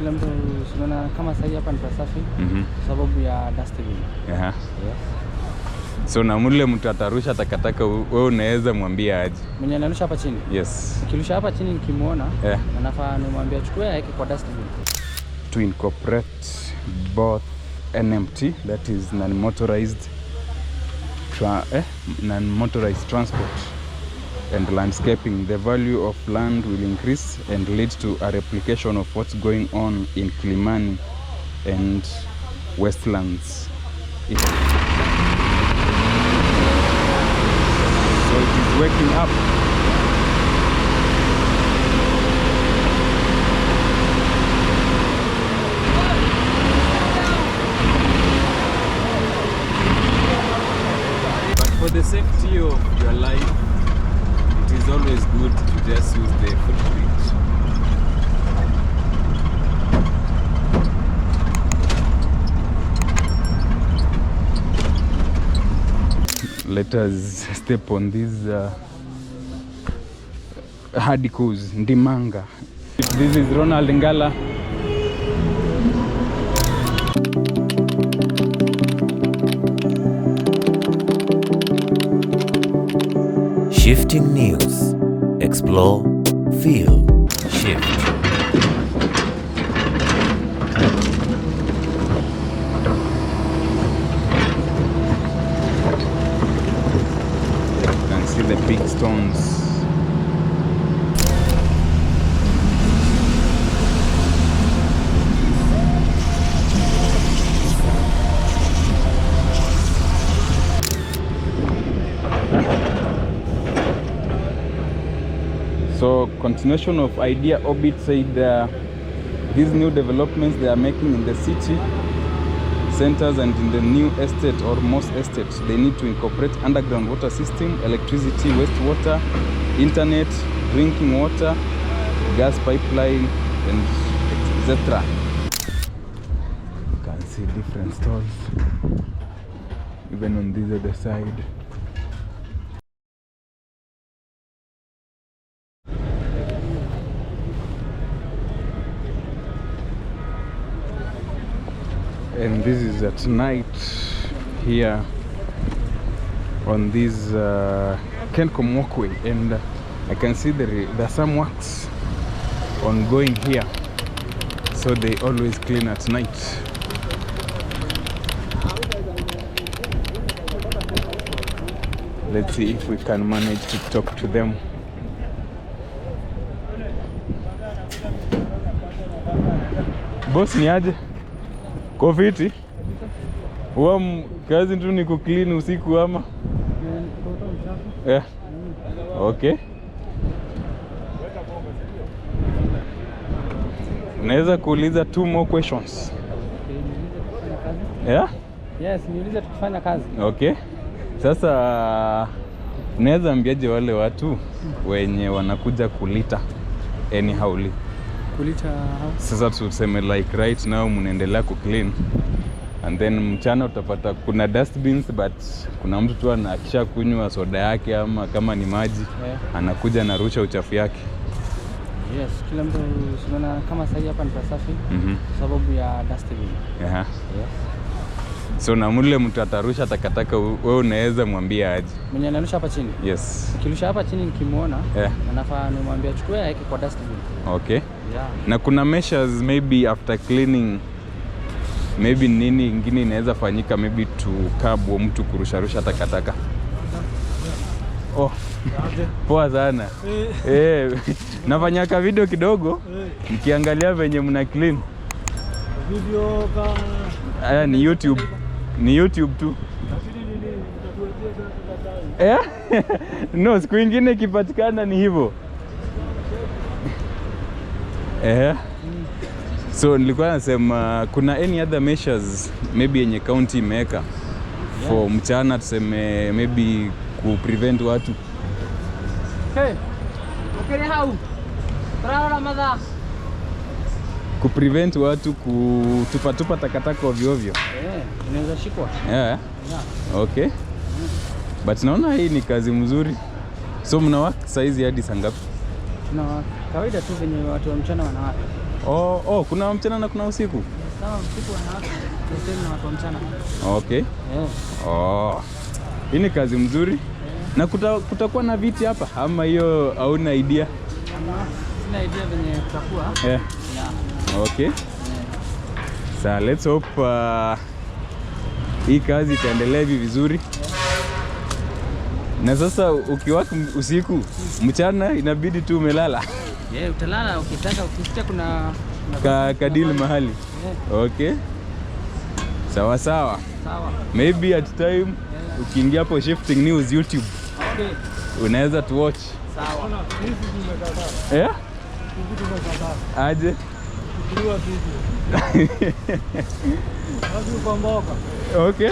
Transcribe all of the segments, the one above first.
kila mtu unaona kama sasa hapa ni pasafi sababu ya dustbin. Yes. So na mule mtu atarusha takataka wewe unaweza mwambia aje? Mwenye anarusha hapa chini? Yes. Nikirusha hapa chini nikimuona, nafaa nimwambie achukue yake kwa dustbin. To incorporate both NMT, that is non-motorized transport, and landscaping, the value of land will increase and lead to a replication of what's going on in Kilimani and Westlands. So it is waking up. But for the safety of your life, it is always good to just use the footbridge. Let us step on these hardicos, Ndimanga. This is Ronald Ngala. Shifting news. Explore, feel, shift. You can see the big stones. So, continuation of Idea Orbit said these new developments they are making in the city centers and in the new estate or most estates, they need to incorporate underground water system, electricity, wastewater, internet, drinking water, gas pipeline, and etc. You can see different stalls even on this other side. And this is at night here on this Kencom Walkway, and I can see there are some works ongoing here, so they always clean at night. Let's see if we can manage to talk to them. Boss ni aje? Kofiti? Huwa kazi tu ni kuclean usiku ama? Okay. Naweza kuuliza 2 more questions. Yes, niulize tukifanya kazi. Okay. Sasa naweza ambiaje wale watu wenye wanakuja kulita anyhow? Kulita sasa tuseme like right now mnaendelea kuclean and then mchana utapata kuna dustbins, but kuna mtu tu anakisha kunywa soda yake ama kama ni maji anakuja na rusha uchafu yake. Yes, kila mtu unaona kama sasa hapa ni pasafi sababu ya dustbin. Yes. So na mule mtu atarusha takataka wewe unaweza mwambia aje? Mwenye anarusha hapa chini? Yes. Nikirusha hapa chini nikimuona, nafaa nimwambie achukue yake kwa dustbin. Okay. Na kuna measures maybe after cleaning, maybe nini ingine inaweza fanyika maybe to curb mtu kurusha takataka? Poa sana. Nafanya ka video kidogo nikiangalia venye mna clean. Video kama ni YouTube. Ni YouTube tu. No, siku ingine ikipatikana ni hivyo. So nilikuwa nasema kuna any other measures maybe yenye county imeweka for mchana tuseme maybe ku prevent watu. Ku prevent watu kutupa takataka ovyo ovyo. Inaweza shikwa. Okay. But naona hii ni kazi mzuri. So mna work size hadi saa ngapi? Tuna kawaida tu venye watu wa mchana wanawaka. Oh, kuna mchana na kuna usiku? Sawa, usiku wanawake, hoteli na watu wa mchana. Okay. Oh. Hii ni kazi mzuri. Na kutakuwa na viti hapa ama hiyo hauna idea? Sina idea venye kutakuwa. Yeah. Okay. So let's hope hii kazi itaendelea hivi vizuri. Na sasa ukiwaka usiku, mchana inabidi tu umelala. Utalala ukitaka, ukisikia kuna kadili mahali. Okay. Sawa. Maybe at time ukiingia hapo Shifting News YouTube. Okay. Unaweza tu watch. Sawa. Aje? Okay.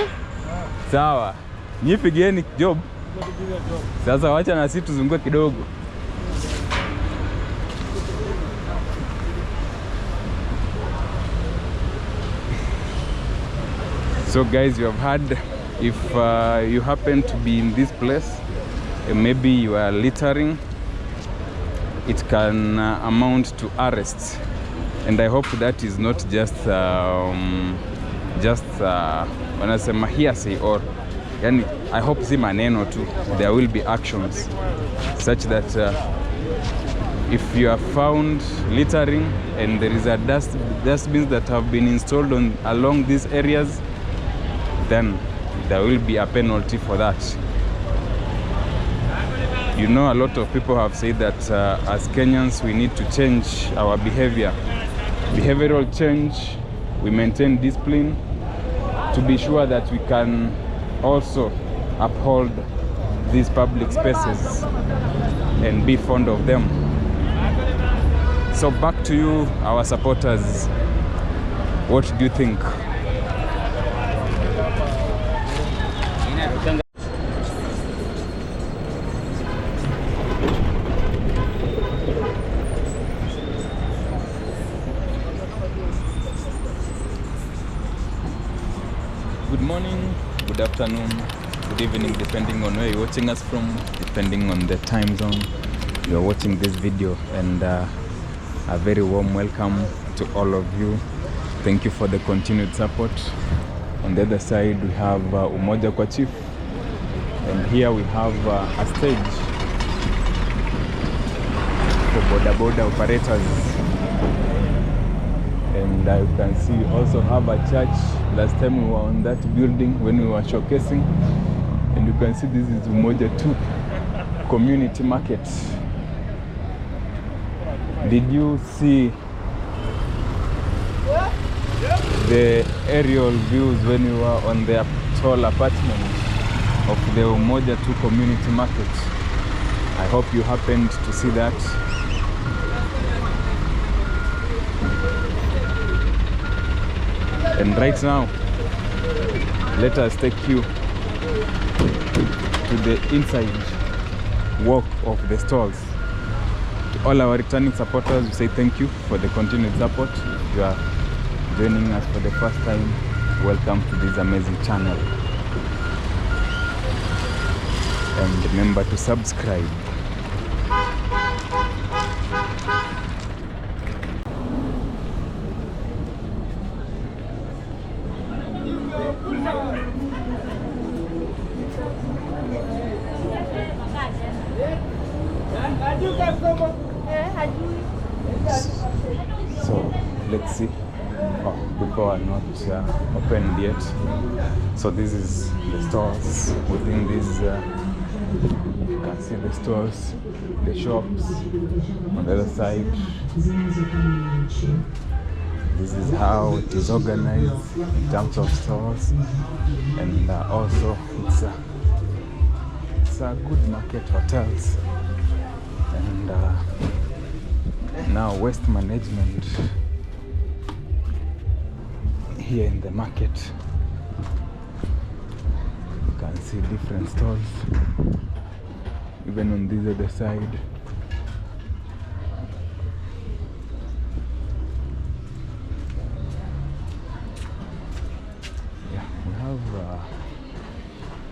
Sawa. Nipigeni job. Sasa wacha na sisi tuzungue kidogo. So guys, you have heard, if you happen to be in this place, maybe you are littering, it can amount to arrest. And I hope that is not just wanasema hearsay or yani, I hope si maneno too. There will be actions such that if you are found littering and there is a dustbins that have been installed along these areas, then there will be a penalty for that. You know, a lot of people have said that as Kenyans we need to change our behavior. Behavioral change, we maintain discipline to be sure that we can also uphold these public spaces and be fond of them. So back to you, our supporters. What do you think? Good morning, good afternoon, good evening, depending on where you're watching us from, depending on the time zone you're watching this video, and a very warm welcome to all of you. Thank you for the continued support. On the other side we have Umoja kwa Chief, and here we have a stage for boda operators. And you can see we also have a church. Last time we were on that building when we were showcasing, and you can see this is Umoja 2 community market. Did you see the aerial views when you were on the tall apartment of the Umoja 2 community market? I hope you happened to see that. And right now, let us take you to the inside walk of the stalls. To all our returning supporters, we say thank you for the continued support. If you are joining us for the first time, welcome to this amazing channel. And remember to subscribe. So let's see. People are not opened yet. So this is the stores within this. You can see the stores, the shops on the other side. This is how it is organized in terms of stores, and also it's a good market, hotels, and now waste management here in the market. You can see different stores even on this other side. Yeah, we have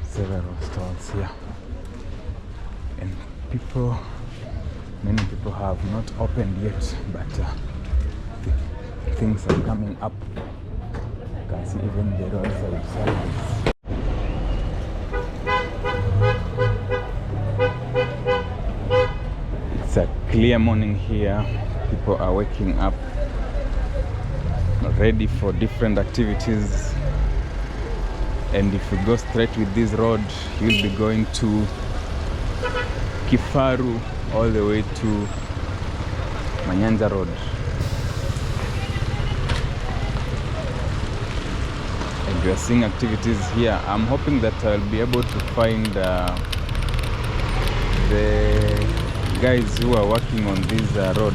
several stores here, and many people have not opened yet, but things are coming up. You can see even the roadside signs. It's a clear morning here. People are waking up, ready for different activities. And if we go straight with this road, you'll be going to Kifaru all the way to Manyanja Road. And we are seeing activities here. I'm hoping that I'll be able to find the guys who are working on this road.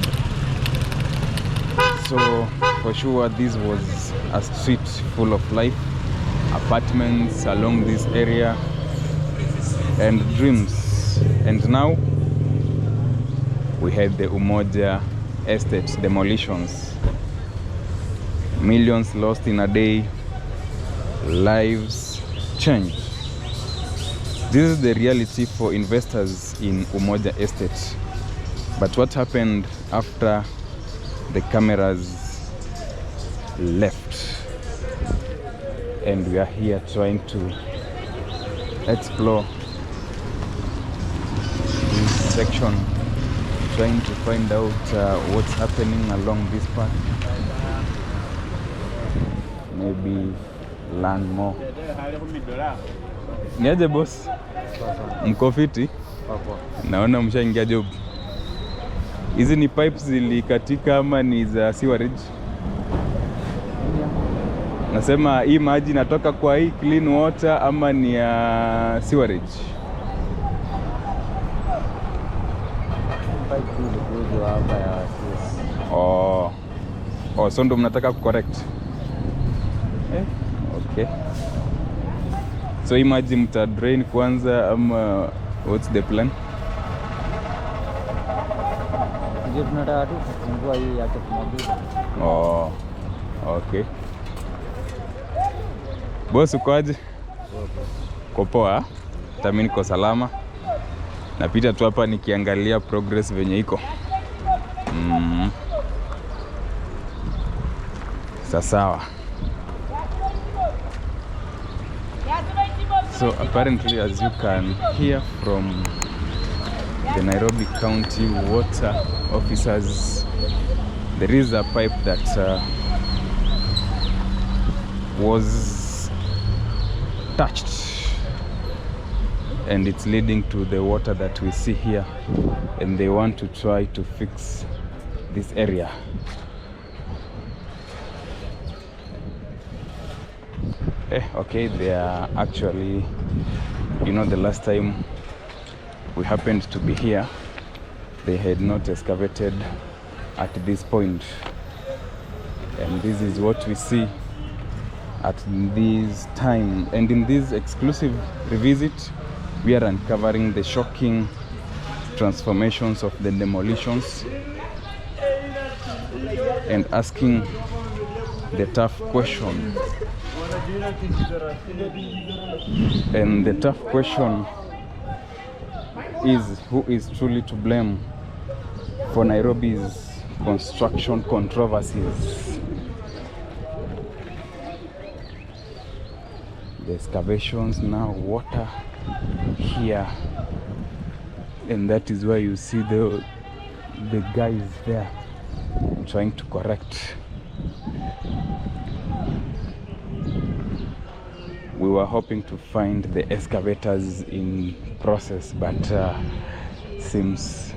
So for sure this was a street full of life, apartments along this area and dreams. And now we had the Umoja Estate demolitions. Millions lost in a day, lives changed. This is the reality for investors in Umoja Estate. But what happened after the cameras left? And we are here trying to explore this section, trying to find out what's happening along this path. Maybe learn more. Niaje boss? Mko fiti? Naona mshaingia job. Hizi ni pipes zilikatika ama ni za sewerage? Nasema hii maji natoka kwa hii clean water ama ni ya sewerage? Oh, so ndo mnataka kucorrect? Okay. So hii maji mta drain kwanza ama what's the plan? Ndio tunataka tu kufungua hii yake kumwagiza. Oh, okay. Boss ukoaje? Uko poa? Hata mimi niko salama. Napita tu hapa nikiangalia progress venye iko. Sawa. So apparently, as you can hear from the Nairobi County water officers, there is a pipe that was touched, and it's leading to the water that we see here, and they want to try to fix this area. Okay, they are actually, you know, the last time we happened to be here, they had not excavated at this point, and this is what we see at this time. And in this exclusive revisit, we are uncovering the shocking transformations of the demolitions and asking the tough question. And the tough question is, who is truly to blame for Nairobi's construction controversies? The excavations, now water here, and that is why you see the guys there trying to correct. We were hoping to find the excavators in process, but seems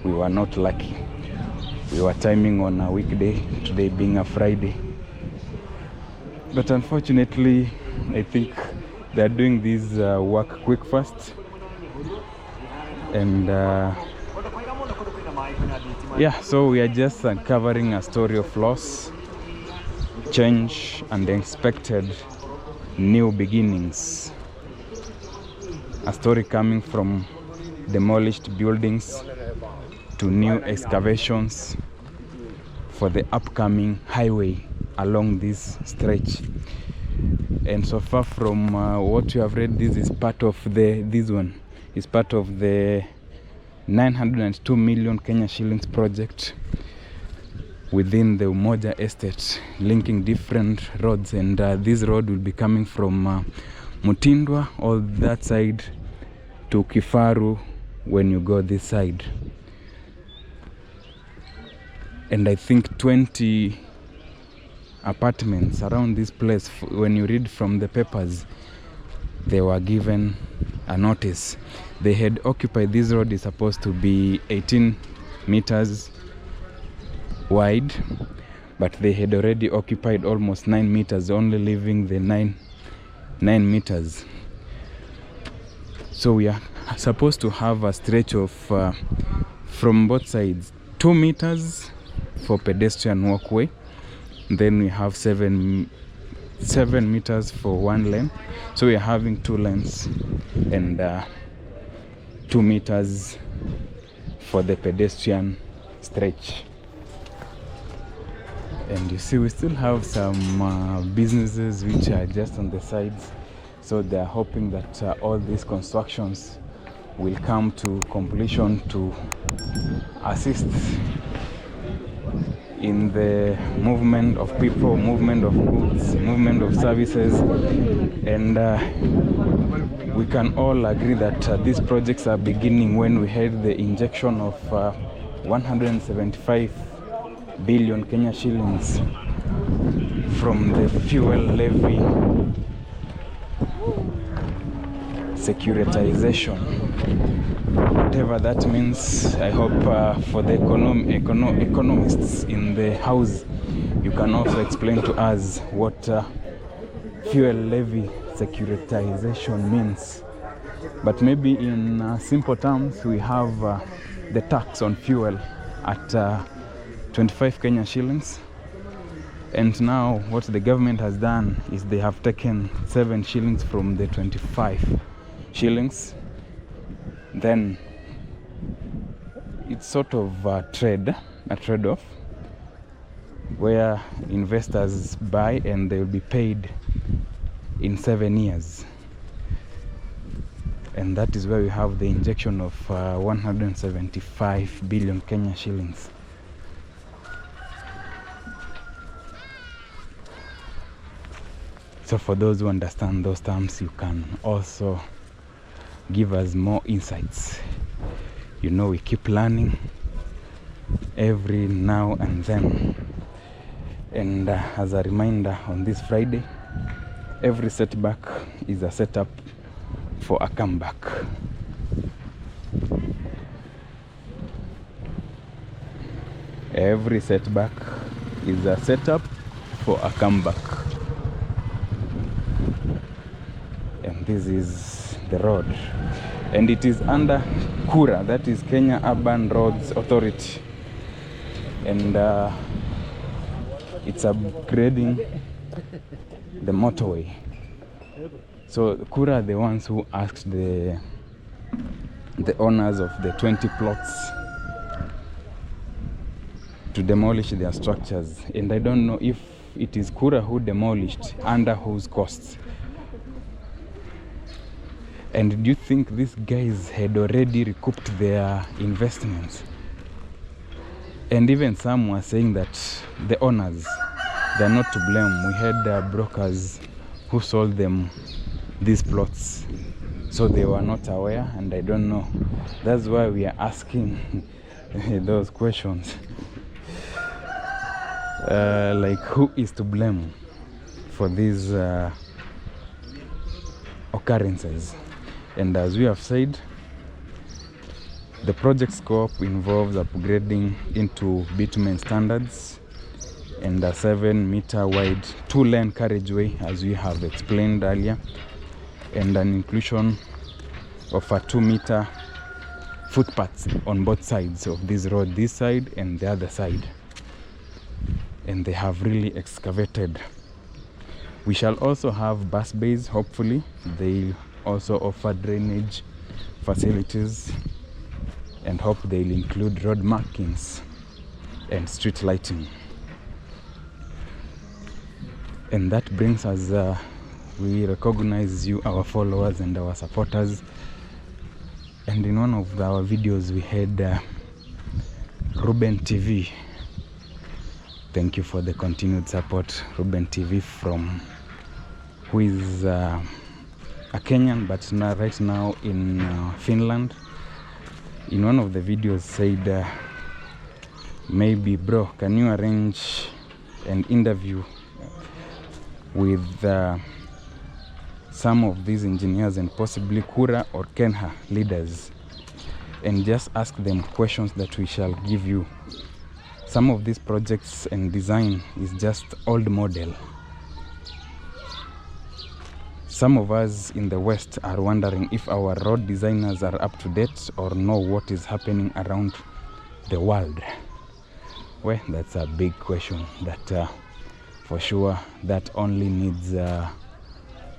we were not lucky. We were timing on a weekday, today being a Friday. But unfortunately, I think they're doing this work quick fast. And yeah, so we are just uncovering a story of loss, change, and unexpected new beginnings. A story coming from demolished buildings to new excavations for the upcoming highway along this stretch. And so far from what you have read, this is part of this one is part of the 902 million Kenya shillings project within the Umoja Estate, linking different roads, and this road will be coming from Mutindwa all that side to Kifaru when you go this side. And I think 20 apartments around this place, when you read from the papers, they were given a notice. They had occupied this road. Is supposed to be 18 meters wide, but they had already occupied almost 9 meters, only leaving the 9 meters. So we are supposed to have a stretch of from both sides 2 meters for pedestrian walkway, then we have 7 meters for one lane, so we are having 2 lanes and 2 meters for the pedestrian stretch. And you see we still have some businesses which are just on the sides, so they are hoping that all these constructions will come to completion to assist in the movement of people, movement of goods, movement of services. And we can all agree that these projects are beginning when we had the injection of 175 billion Kenya shillings from the fuel levy securitization, whatever that means. I hope for the economists in the house, you can also explain to us what fuel levy securitization means. But maybe in simple terms, we have the tax on fuel at 25 Kenya shillings. And now what the government has done is they have taken 7 shillings from the 25 shillings. Then it's sort of a trade-off, where investors buy and they will be paid in 7 years. And that is where we have the injection of 175 billion Kenya shillings. So for those who understand those terms, you can also give us more insights. You know, we keep learning every now and then. And as a reminder, on this Friday, every setback is a setup for a comeback. Every setback is a setup for a comeback. And this is the road, and it is under KURA, that is Kenya Urban Roads Authority, and it's upgrading the motorway. So KURA are the ones who asked the owners of the 20 plots to demolish their structures, and I don't know if it is KURA who demolished, under whose costs. And do you think these guys had already recouped their investments? And even some were saying that the owners, they're not to blame. We had brokers who sold them these plots, so they were not aware, and I don't know. That's why we are asking those questions. Like, who is to blame for these occurrences? And as we have said, the project scope involves upgrading into bitumen standards and a 7-meter wide 2-lane carriageway, as we have explained earlier, and an inclusion of a 2-meter footpaths on both sides of this road, this side and the other side. And they have really excavated. We shall also have bus bays, hopefully. They also offer drainage facilities, and hope they'll include road markings and street lighting. And that brings us, we recognize you, our followers and our supporters. And in one of our videos we had Ruben TV Thank you for the continued support. Ruben TV from who is a Kenyan but right now in Finland. In one of the videos said maybe bro, can you arrange an interview with some of these engineers and possibly Kura or Kenha leaders, and just ask them questions that we shall give you. Some of these projects and design is just old model. Some of us in the West are wondering if our road designers are up to date or know what is happening around the world. Well, that's a big question that for sure that only needs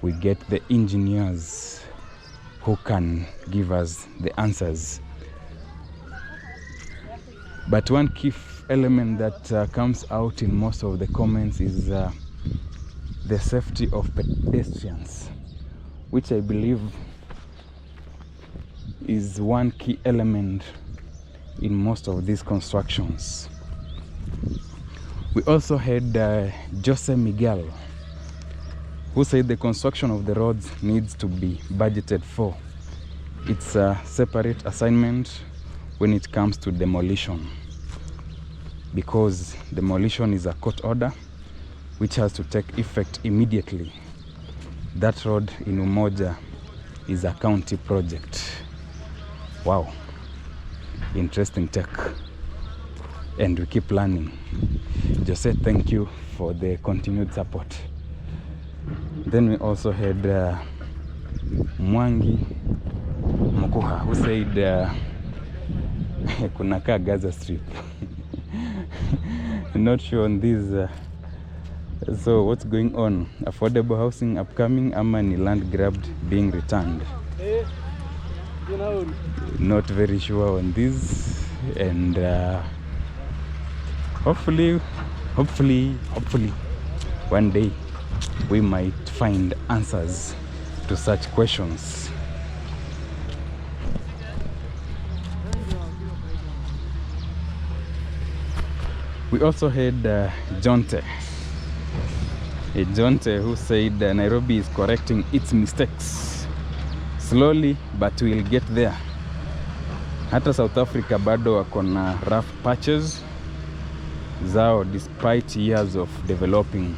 we get the engineers who can give us the answers. But one key element that comes out in most of the comments is the safety of pedestrians, which I believe is one key element in most of these constructions. We also had Jose Miguel, who said the construction of the roads needs to be budgeted for. It's a separate assignment when it comes to demolition, because demolition is a court order which has to take effect immediately. That road in Umoja is a county project. Wow, interesting tech, and we keep learning. Jose, thank you for the continued support. Then we also had Mwangi Mukuha, who said kunaka Gaza Strip. Not sure on this. So what's going on? Affordable housing upcoming, ama ni land grabbed being returned? Not very sure on this, and hopefully one day we might find answers to such questions. We also had Jonte, who said Nairobi is correcting its mistakes slowly, but we'll get there. Hata South Africa bado wako na rough patches zao despite years of developing.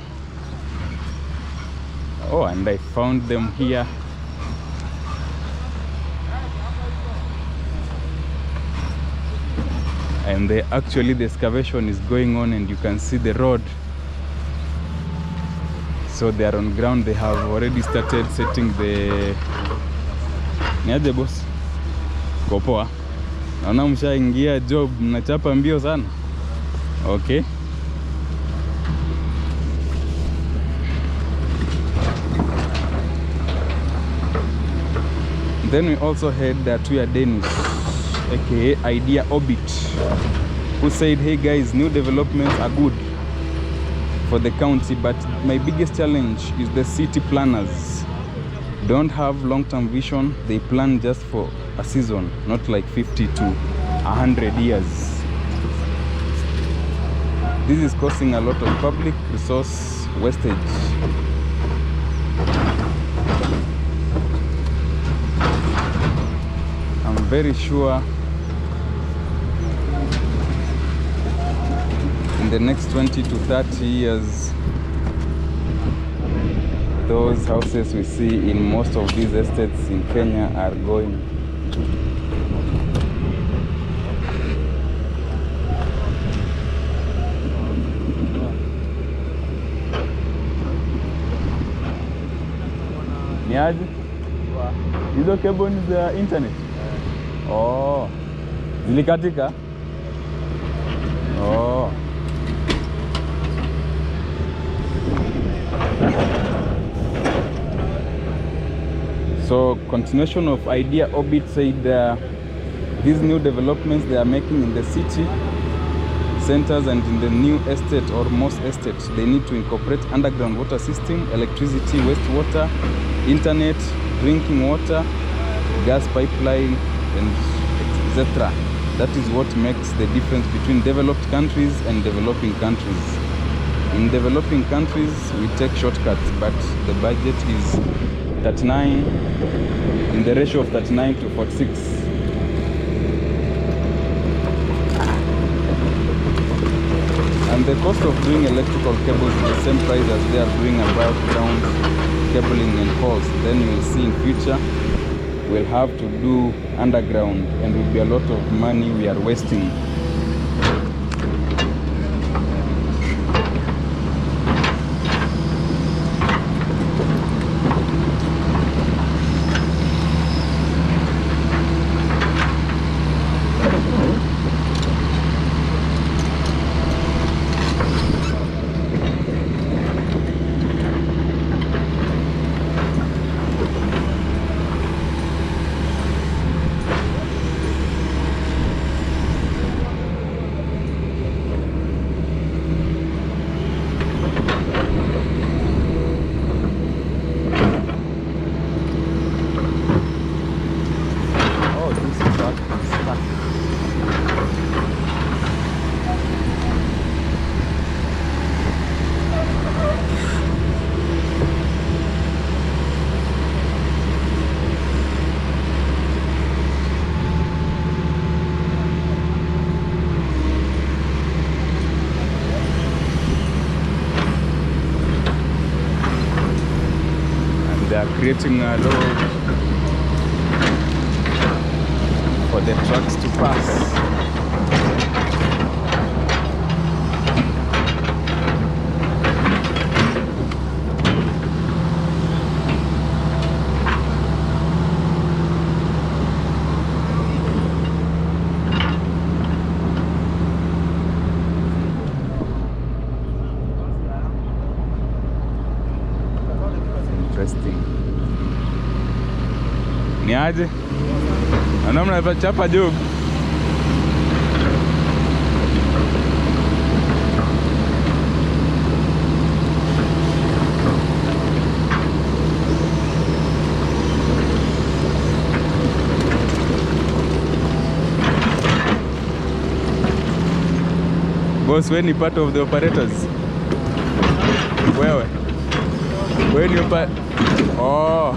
Oh, and I found them here. And actually the excavation is going on, and you can see the road. So they are on ground. They have already started setting the niaje boss kopoa. Naona mshaingia job, mnachapa mbio sana. Okay. Then we also had Tuya Dennis, aka Idea Orbit, who said, hey guys, new developments are good for the county, but my biggest challenge is the city planners don't have long-term vision. They plan just for a season, not like 50 to 100 years. This is causing a lot of public resource wastage. I'm very sure in the next 20 to 30 years, those houses we see in most of these estates in Kenya are going. Niaje? Hizo cable ni za internet? Oh. Zilikatika? Oh. So continuation of Idea Orbit said these new developments they are making in the city centers and in the new estate or most estates, they need to incorporate underground water system, electricity, wastewater, internet, drinking water, gas pipeline, and etc. That is what makes the difference between developed countries and developing countries. In developing countries, we take shortcuts, but the budget is 39, in the ratio of 39 to 46. And the cost of doing electrical cables is the same price as they are doing above ground cabling and poles. Then you will see in future, we'll have to do underground, and will be a lot of money we are wasting. Creating a road for the trucks to pass. Interesting. Ni aje? Anaona chapa Jogoo. Boss, when you part of the operators? Wewe? When you part? Oh.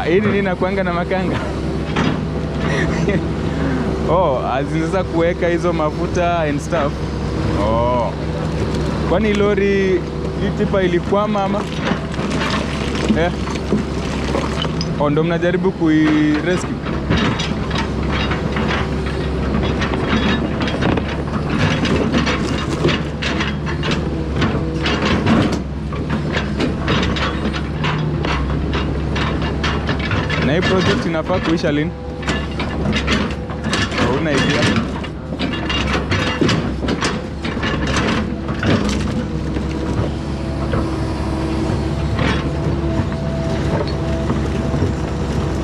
Hili nina kuanga na makanga. Oh, azinaweza kuweka hizo mafuta and stuff. Oh. Kwani lori hii tipa ilikwama ama? Oh, ndo mnajaribu rescue. Na hii project inafaa kuisha lini? Hauna idea?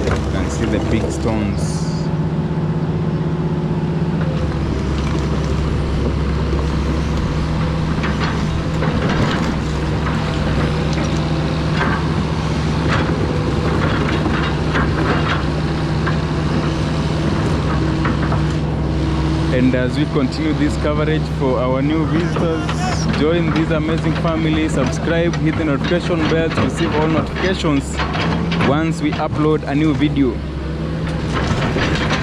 You can see the big stones. And as we continue this coverage for our new visitors, join this amazing family, subscribe, hit the notification bell to receive all notifications once we upload a new video.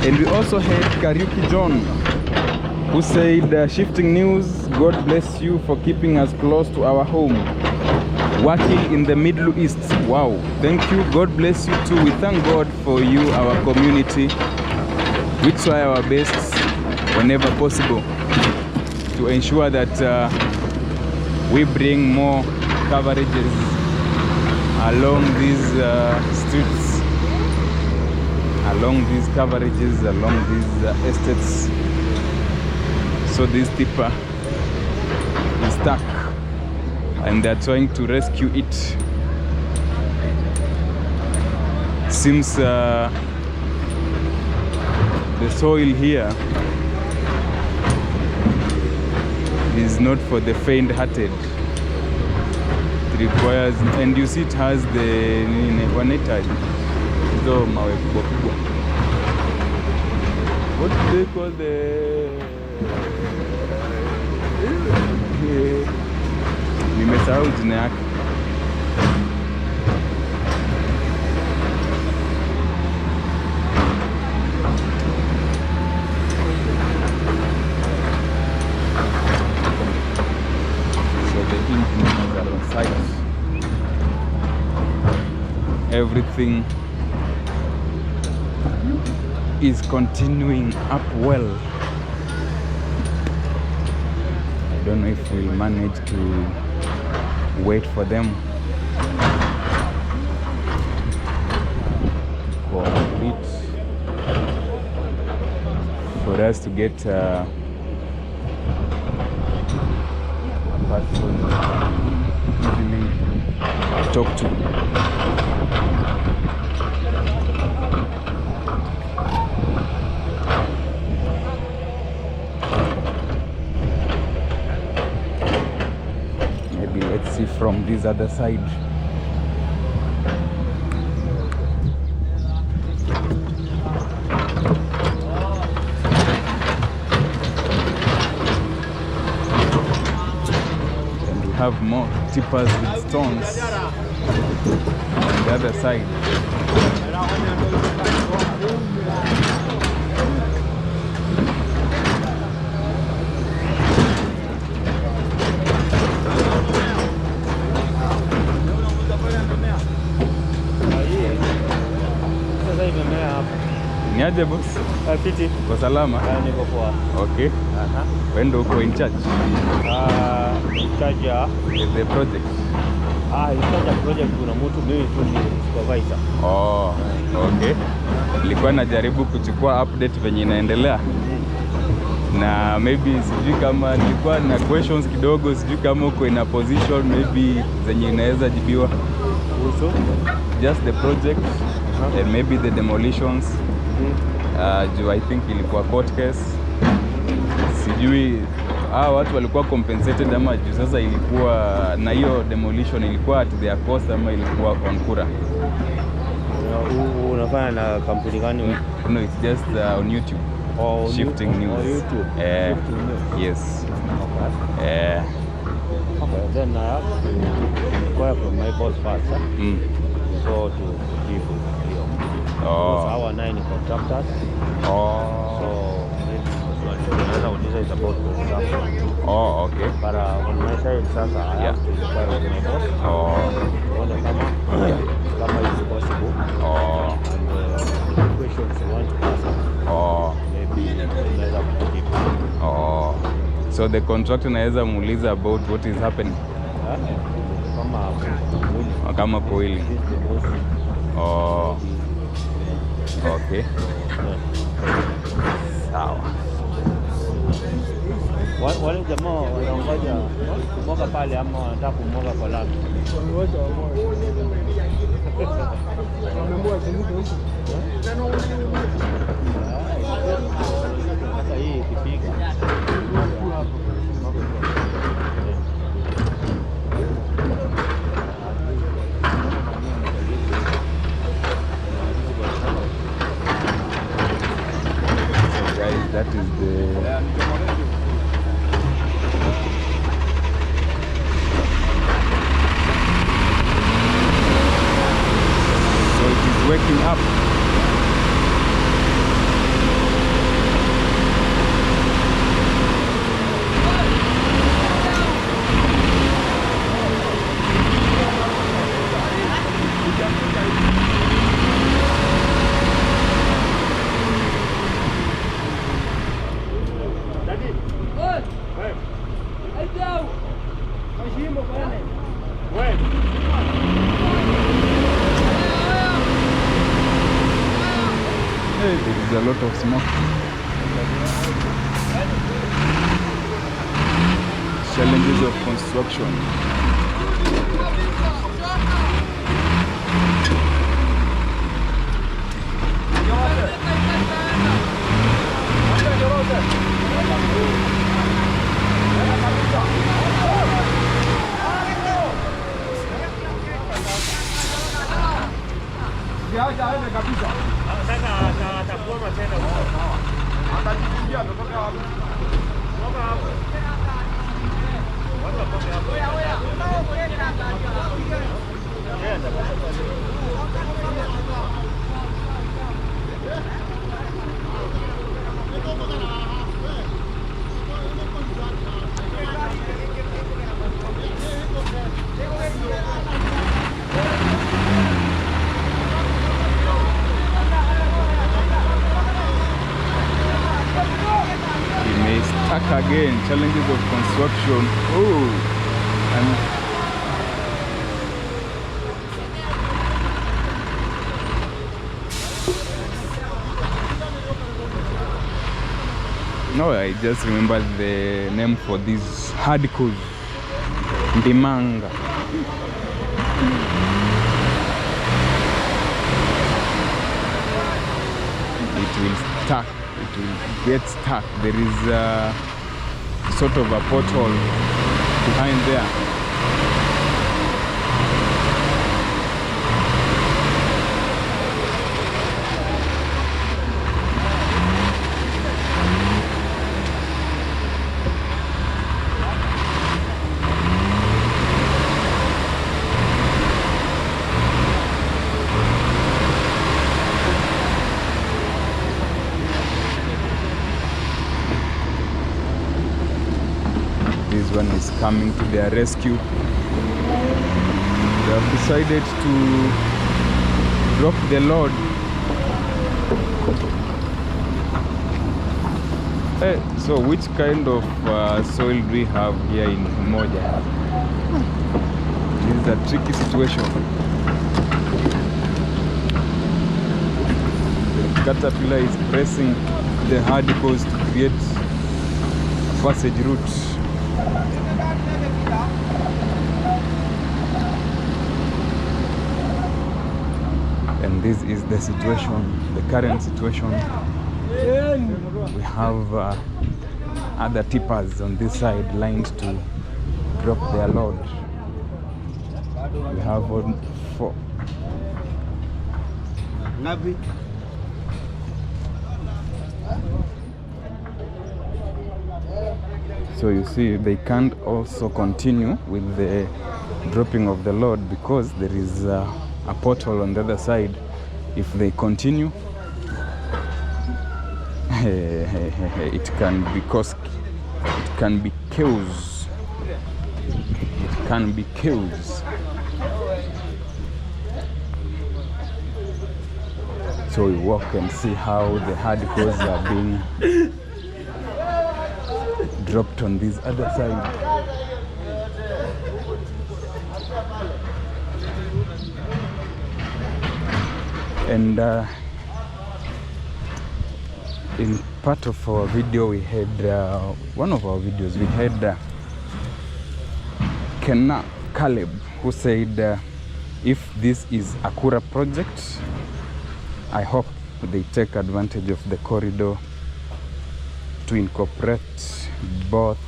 And we also had Kariuki John, who said, shifting news, God bless you for keeping us close to our home, working in the Middle East. Wow, thank you, God bless you too. We thank God for you, our community. We try our best whenever possible to ensure that we bring more coverages along these streets, along these coverages, along these estates. So this tipper is stuck and they're trying to rescue it. Seems the soil here is not for the faint-hearted. It requires, and you see it has the what do they call the Nimesahau jina yake. So the engineers are on site. Everything is continuing up well. I don't know if we'll manage to wait for them to complete, for us to get a person easily talk to. Let's see from this other side. And we have more tippers with stones on the other side. Niaje boss? Fiti. Kwa salama? Niko poa. Okay. Wewe ndio uko in charge? In charge ya the project. In charge ya project kuna mtu, mimi tu ni supervisor. Okay. Nilikuwa najaribu kuchukua update venye inaendelea. Na maybe sijui kama nilikuwa na questions kidogo, sijui kama uko in a position maybe zenye inaweza jibiwa. Also just the project and maybe the demolitions. I think ilikuwa court case. Sijui watu walikuwa compensated ama juu sasa ilikuwa na hiyo demolition ilikuwa at their cost ama ilikuwa on kura. Unafanya na kampuni gani? No, it's just on YouTube. Shifting News. On YouTube. Shifting News. Yes. Okay. Okay, then I have to inquire from my boss first. So to give you. Because our 9 contractors. So it's about construction. Okay. But on my side, sasa, I have to inquire with my boss. Kama is possible. And the questions you want to ask. Maybe another people. So the contractor naweza muuliza about what is happening. Kama koili. Okay. Sawa. Wale jamaa wanaongoja kumoga pale ama wanataka kumoga kwa lami. Sasa hii ikipiga that is the so it is waking up. There is a lot of smoke. Challenges of construction. Again, challenges of construction. Oh, and no, I just remember the name for these hardcore Ndimanga. It will stuck. It will get stuck. There is sort of a porthole behind there. One is coming to their rescue. They have decided to drop the load. So which kind of soil do we have here in Umoja? This is a tricky situation. The caterpillar is pressing the hardcore to create a passage route. And this is the situation, the current situation. We have other tippers on this side lined to drop their load. We have 4. So you see, they can't also continue with the dropping of the load because there is a porthole on the other side. If they continue, it can be it can be chaos. It can be chaos. So we walk and see how the hardcores are being dropped on this other side. And in part of our video, we had one of our videos, we had Caleb, who said if this is a Kura project, I hope they take advantage of the corridor to incorporate both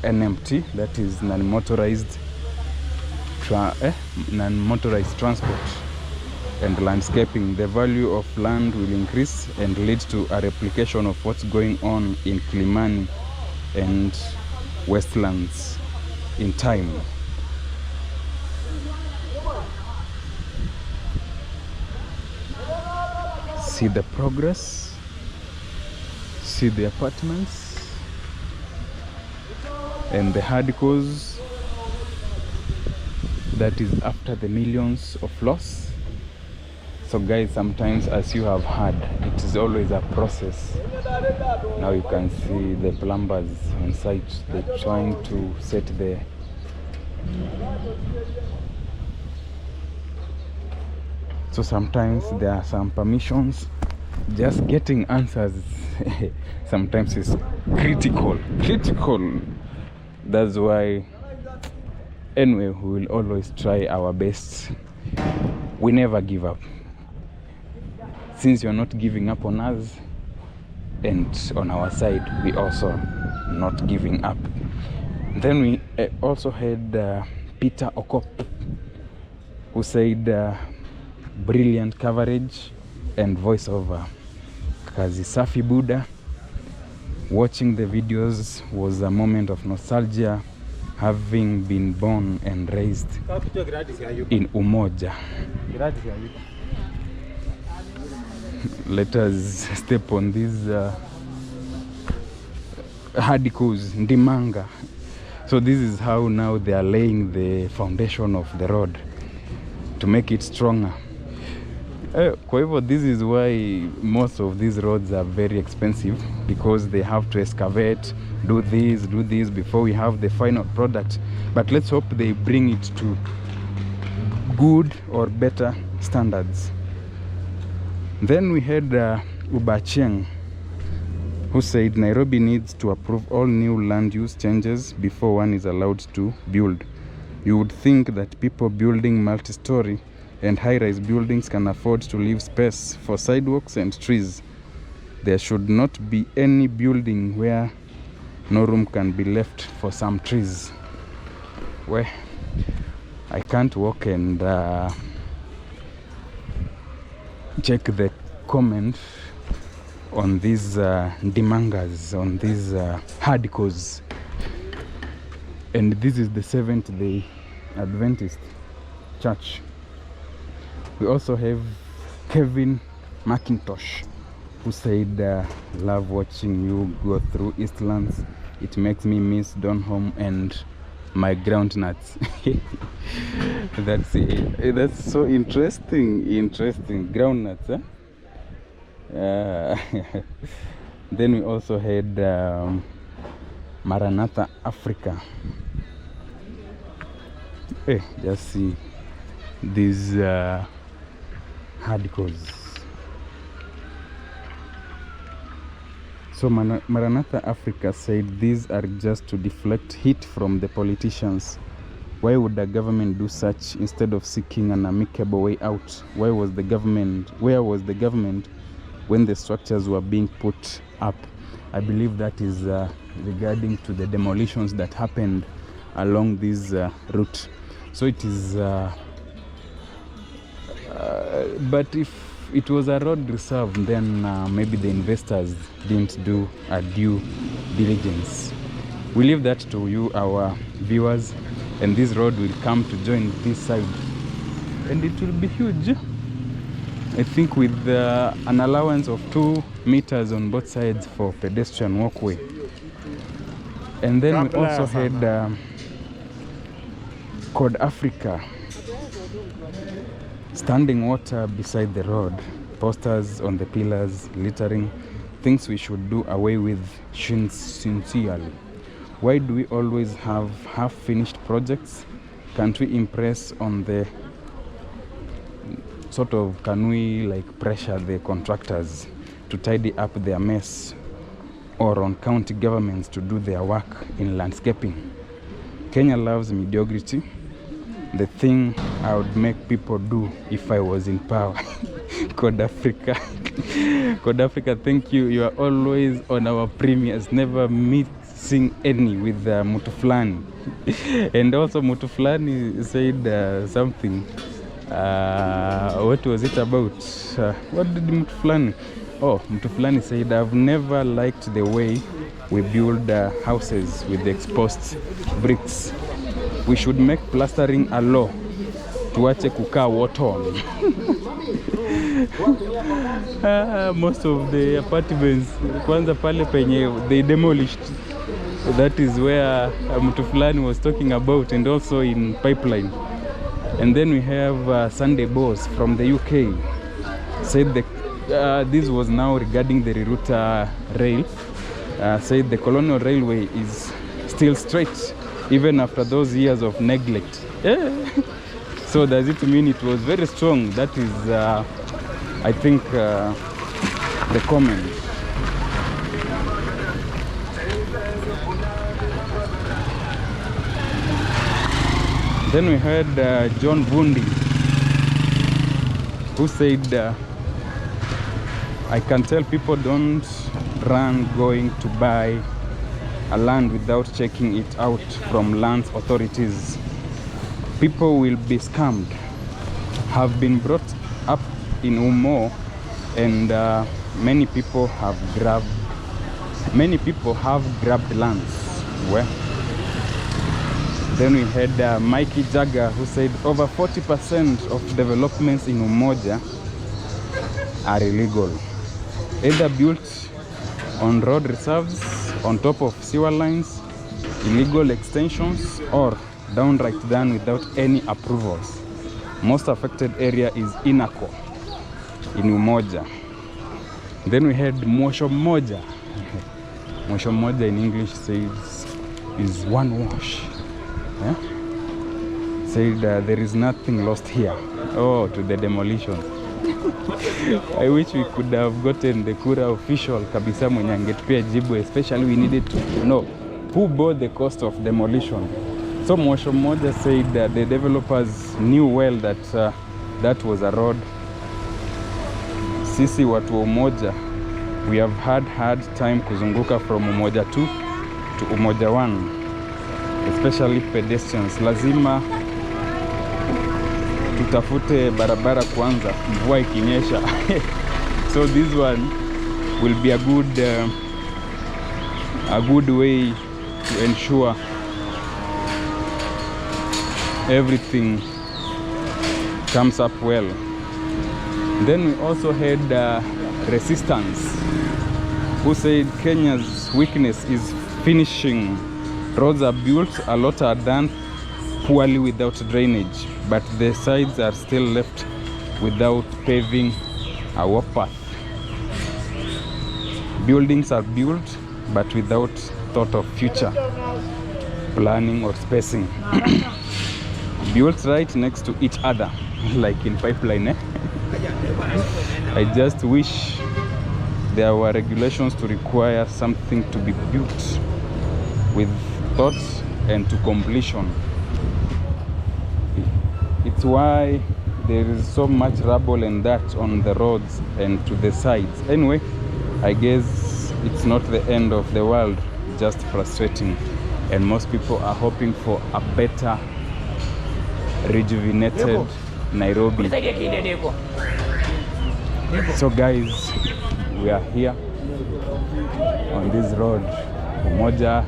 NMT, that is non-motorized transport, and landscaping. The value of land will increase and lead to a replication of what's going on in Kilimani and Westlands in time. See the progress, see the apartments and the hardcores. That is after the millions of loss. So guys, sometimes, as you have heard, it is always a process. Now you can see the plumbers on site, they're trying to set the so sometimes there are some permissions. Just getting answers sometimes is critical. That's why, anyway, we will always try our best. We never give up. Since you're not giving up on us, and on our side, we also not giving up. Then we also had Peter Okop, who said brilliant coverage and voiceover. Kazi Safi Buddha. Watching the videos was a moment of nostalgia having been born and raised in Umoja. Let us step on these hadikos, ndimanga. So this is how now they are laying the foundation of the road to make it stronger. Kwa hivyo, this is why most of these roads are very expensive, because they have to excavate, do this before we have the final product. But let's hope they bring it to good or better standards. Then we had Ubacheng, who said Nairobi needs to approve all new land use changes before one is allowed to build. You would think that people building multi-story and high-rise buildings can afford to leave space for sidewalks and trees. There should not be any building where no room can be left for some trees. Well, I can't walk and check the comment on these ndimangas, on these hadikos. And this is the Seventh-day Adventist Church. We also have Kevin McIntosh, who said, love watching you go through Eastlands. It makes me miss Donholm and my groundnuts. That's it. That's so interesting. Groundnuts, eh? Then we also had Maranatha Africa. Hey, just see these hadikos. So Maranatha Africa said these are just to deflect heat from the politicians. Why would the government do such instead of seeking an amicable way out? Where was the government when the structures were being put up? I believe that is regarding to the demolitions that happened along this route. So it is but if it was a road reserve, then maybe the investors didn't do a due diligence. We leave that to you, our viewers, and this road will come to join this side, and it will be huge. I think with an allowance of 2 meters on both sides for pedestrian walkway. And then we also had Code Africa, standing water beside the road, posters on the pillars, littering, things we should do away with sincerely. Why do we always have half-finished projects? Can't we impress on the can we pressure the contractors to tidy up their mess, or on county governments to do their work in landscaping? Kenya loves mediocrity. The thing I would make people do if I was in power. Code Africa. Code Africa, thank you. You are always on our premiers, never missing any with Mutuflani. And also Mutuflani said something. What was it about? What did Mutuflani? Oh, Mutuflani said, I've never liked the way we build houses with the exposed bricks. We should make plastering a law. Tuache kukaa water. Most of the apartments, kwanza pale penye they demolished. That is where Mutuflani was talking about, and also in Pipeline. And then we have Sunday Boss from the UK. Said this was now regarding the Rerouter rail. Said the Colonial Railway is still straight, even after those years of neglect. So does it mean it was very strong? That is, I think, the comment. Then we heard John Bundi, who said, I can tell people don't run going to buy a land without checking it out from land authorities. People will be scammed. Have been brought up in Umo, and many people have grabbed lands. Well, Then we had Mikey Jagger, who said over 40% of developments in Umoja are illegal, either built on road reserves, on top of sewer lines, illegal extensions, or downright done without any approvals. Most affected area is Inako in Umoja. Then we had Mwosho Moja. Mwosho Moja in English says is one wash. Yeah? Said there is nothing lost here. Oh, to the demolitions. I wish we could have gotten the Kura official kabisa mwenye angetupia jibu, especially we needed to know who bore the cost of demolition. So Mwosho Moja said that the developers knew well that that was a road. Sisi watu wa Umoja, we have had hard time kuzunguka from Umoja 2 to Umoja 1, especially pedestrians. Lazima tutafute barabara kwanza mvua ikinyesha. So this one will be a good way to ensure everything comes up well. Then we also had Resistance, who said Kenya's weakness is finishing. Roads are built, a lot are done poorly without drainage, but the sides are still left without paving a walk path. Buildings are built, but without thought of future planning or spacing. Built right next to each other, like in pipeline. I just wish there were regulations to require something to be built with thought and to completion. It's why there is so much rubble and dirt on the roads and to the sides. Anyway, I guess it's not the end of the world, just frustrating. And most people are hoping for a better, rejuvenated Nairobi. So guys, we are here on this road, Umoja,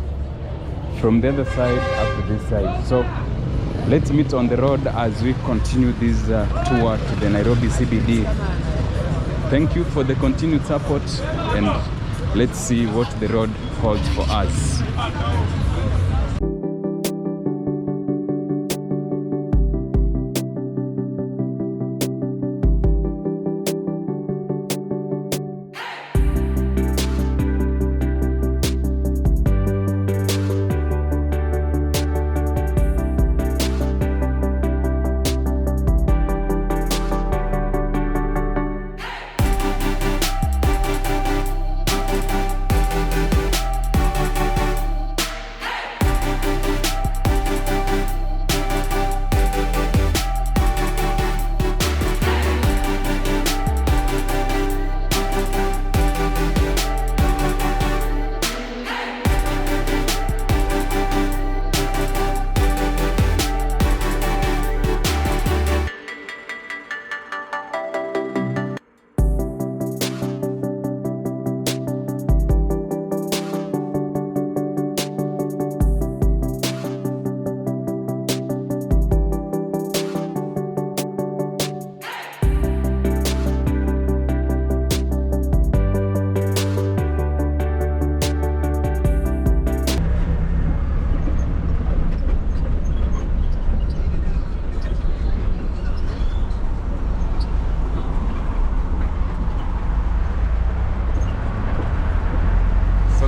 from the other side up to this side. So let's meet on the road as we continue this tour to the Nairobi CBD. Thank you for the continued support, and let's see what the road holds for us.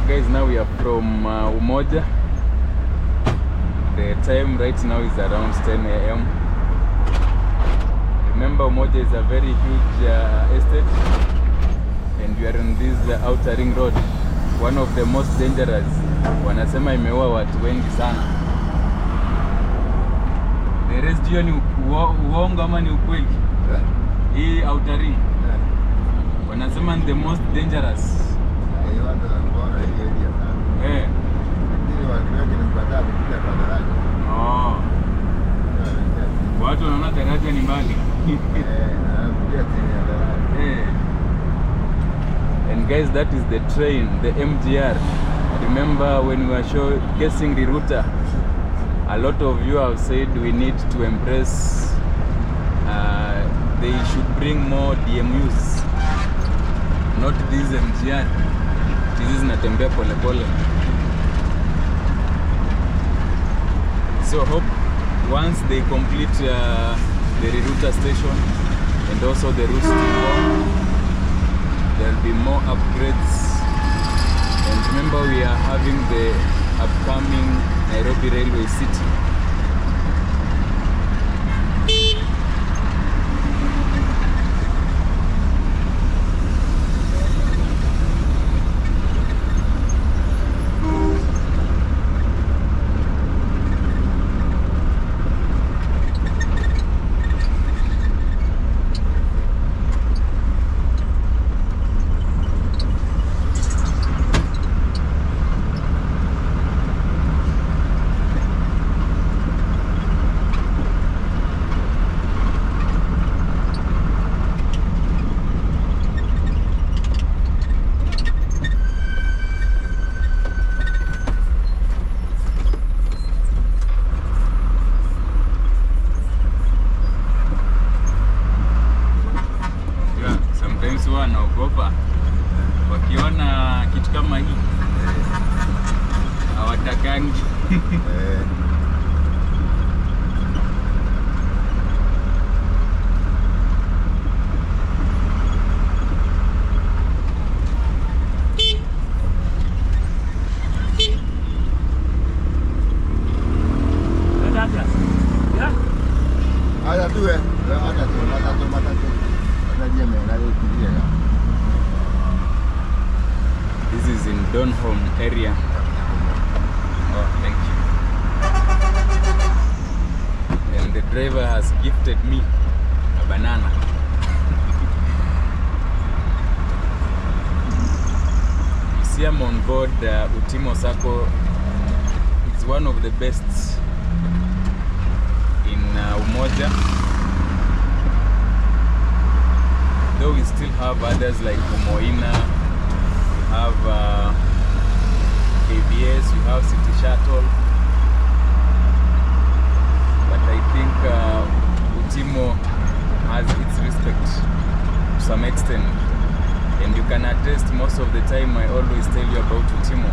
Guys, now we are from Umoja. The time right now is around 10 a.m. Remember, Umoja is a very huge estate, and we are on this outer ring road, one of the most dangerous. Wanasema imeua watu wengi sana. The rest hiyo ni uongo ama ni ukweli? Hii outer ring wanasema ni the most dangerous. Oh. Watu wanaona daraja ni mbali. And guys, that is the train, the MGR. I remember when we were showcasing the router, a lot of you have said we need to embrace, they should bring more DMUs, not these MGR. Hizi zinatembea pole pole. So hope once they complete the rerouter station and also the routes to go, there will be more upgrades. And remember, we are having the upcoming Nairobi Railway City. Wanaogopa wakiona kitu kama hii hawatakangi. This is in Donholm area. Oh, thank you. And the driver has gifted me a banana. You see, I'm on board Utimo Sacco. It's one of the best in Umoja. Though we still have others like Umoina, we have KBS, we have City Shuttle, but I think Utimo has its respect to some extent, and you can attest most of the time I always tell you about Utimo.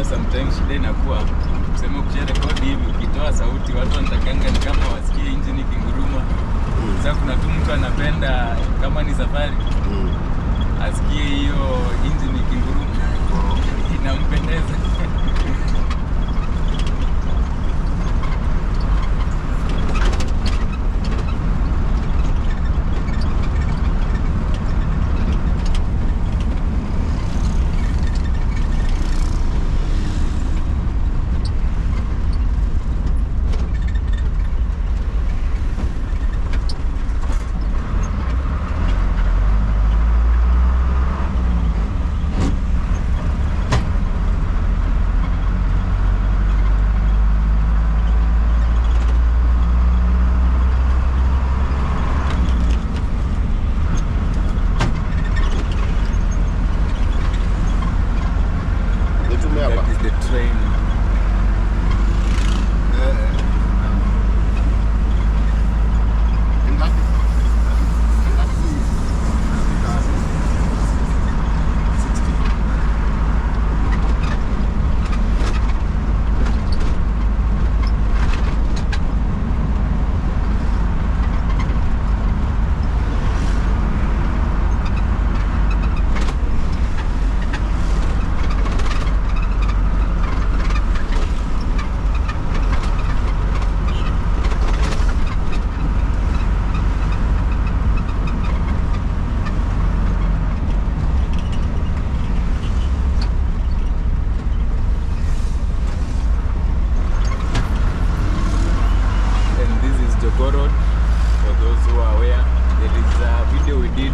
Sometimes shida inakuwa kusema ukisha rekodi hivi ukitoa sauti watu wanatakanga ni kama wasikie engine ikinguruma. Sasa kuna tu mtu anapenda kama ni safari asikie hiyo engine ikinguruma. Inampendeza.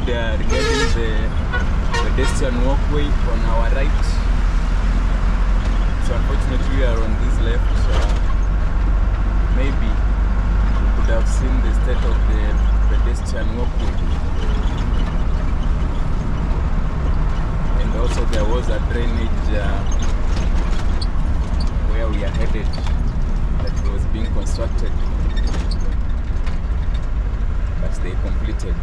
regarding the pedestrian walkway on our right. So unfortunately we are on this left. Maybe we could have seen the state of the pedestrian walkway. And also there was a drainage where we are headed that was being constructed, but they completed.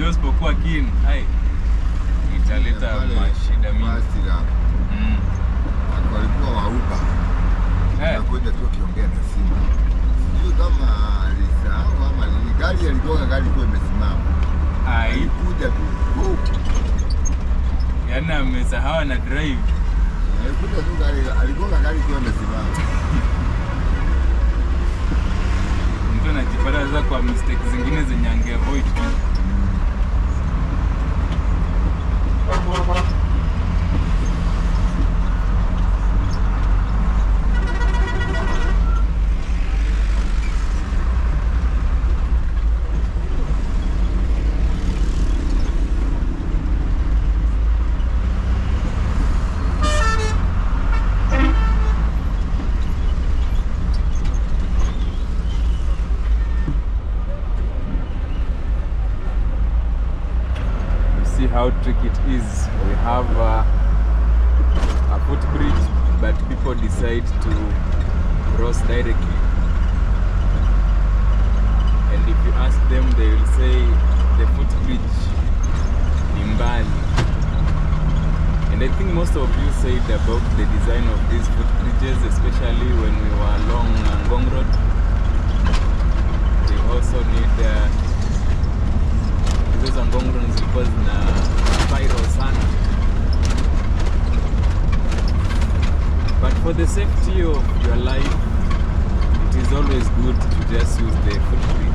Usipokuwa keen, italeta mashida mingi. Walikuwa waupa. Nakuja tu kiongea na simu. Sijui kama alisahau ama gari ilikuwa imesimama. Kuja tu. Yaani amesahau na drive. Kuja tu gari imesimama. Mtu anajipata sasa kwa mistake zingine zenye angeavoid. How tricky it is. We have a footbridge, but people decide to cross directly. And if you ask them, they will say the footbridge in Bali. And I think most of you said about the design of these footbridges, especially when we were along Ngong Road. They also need hizo Ngong Road zilikuwa zina spiral sana. But for the safety of your life, it is always good to just use the footbridge.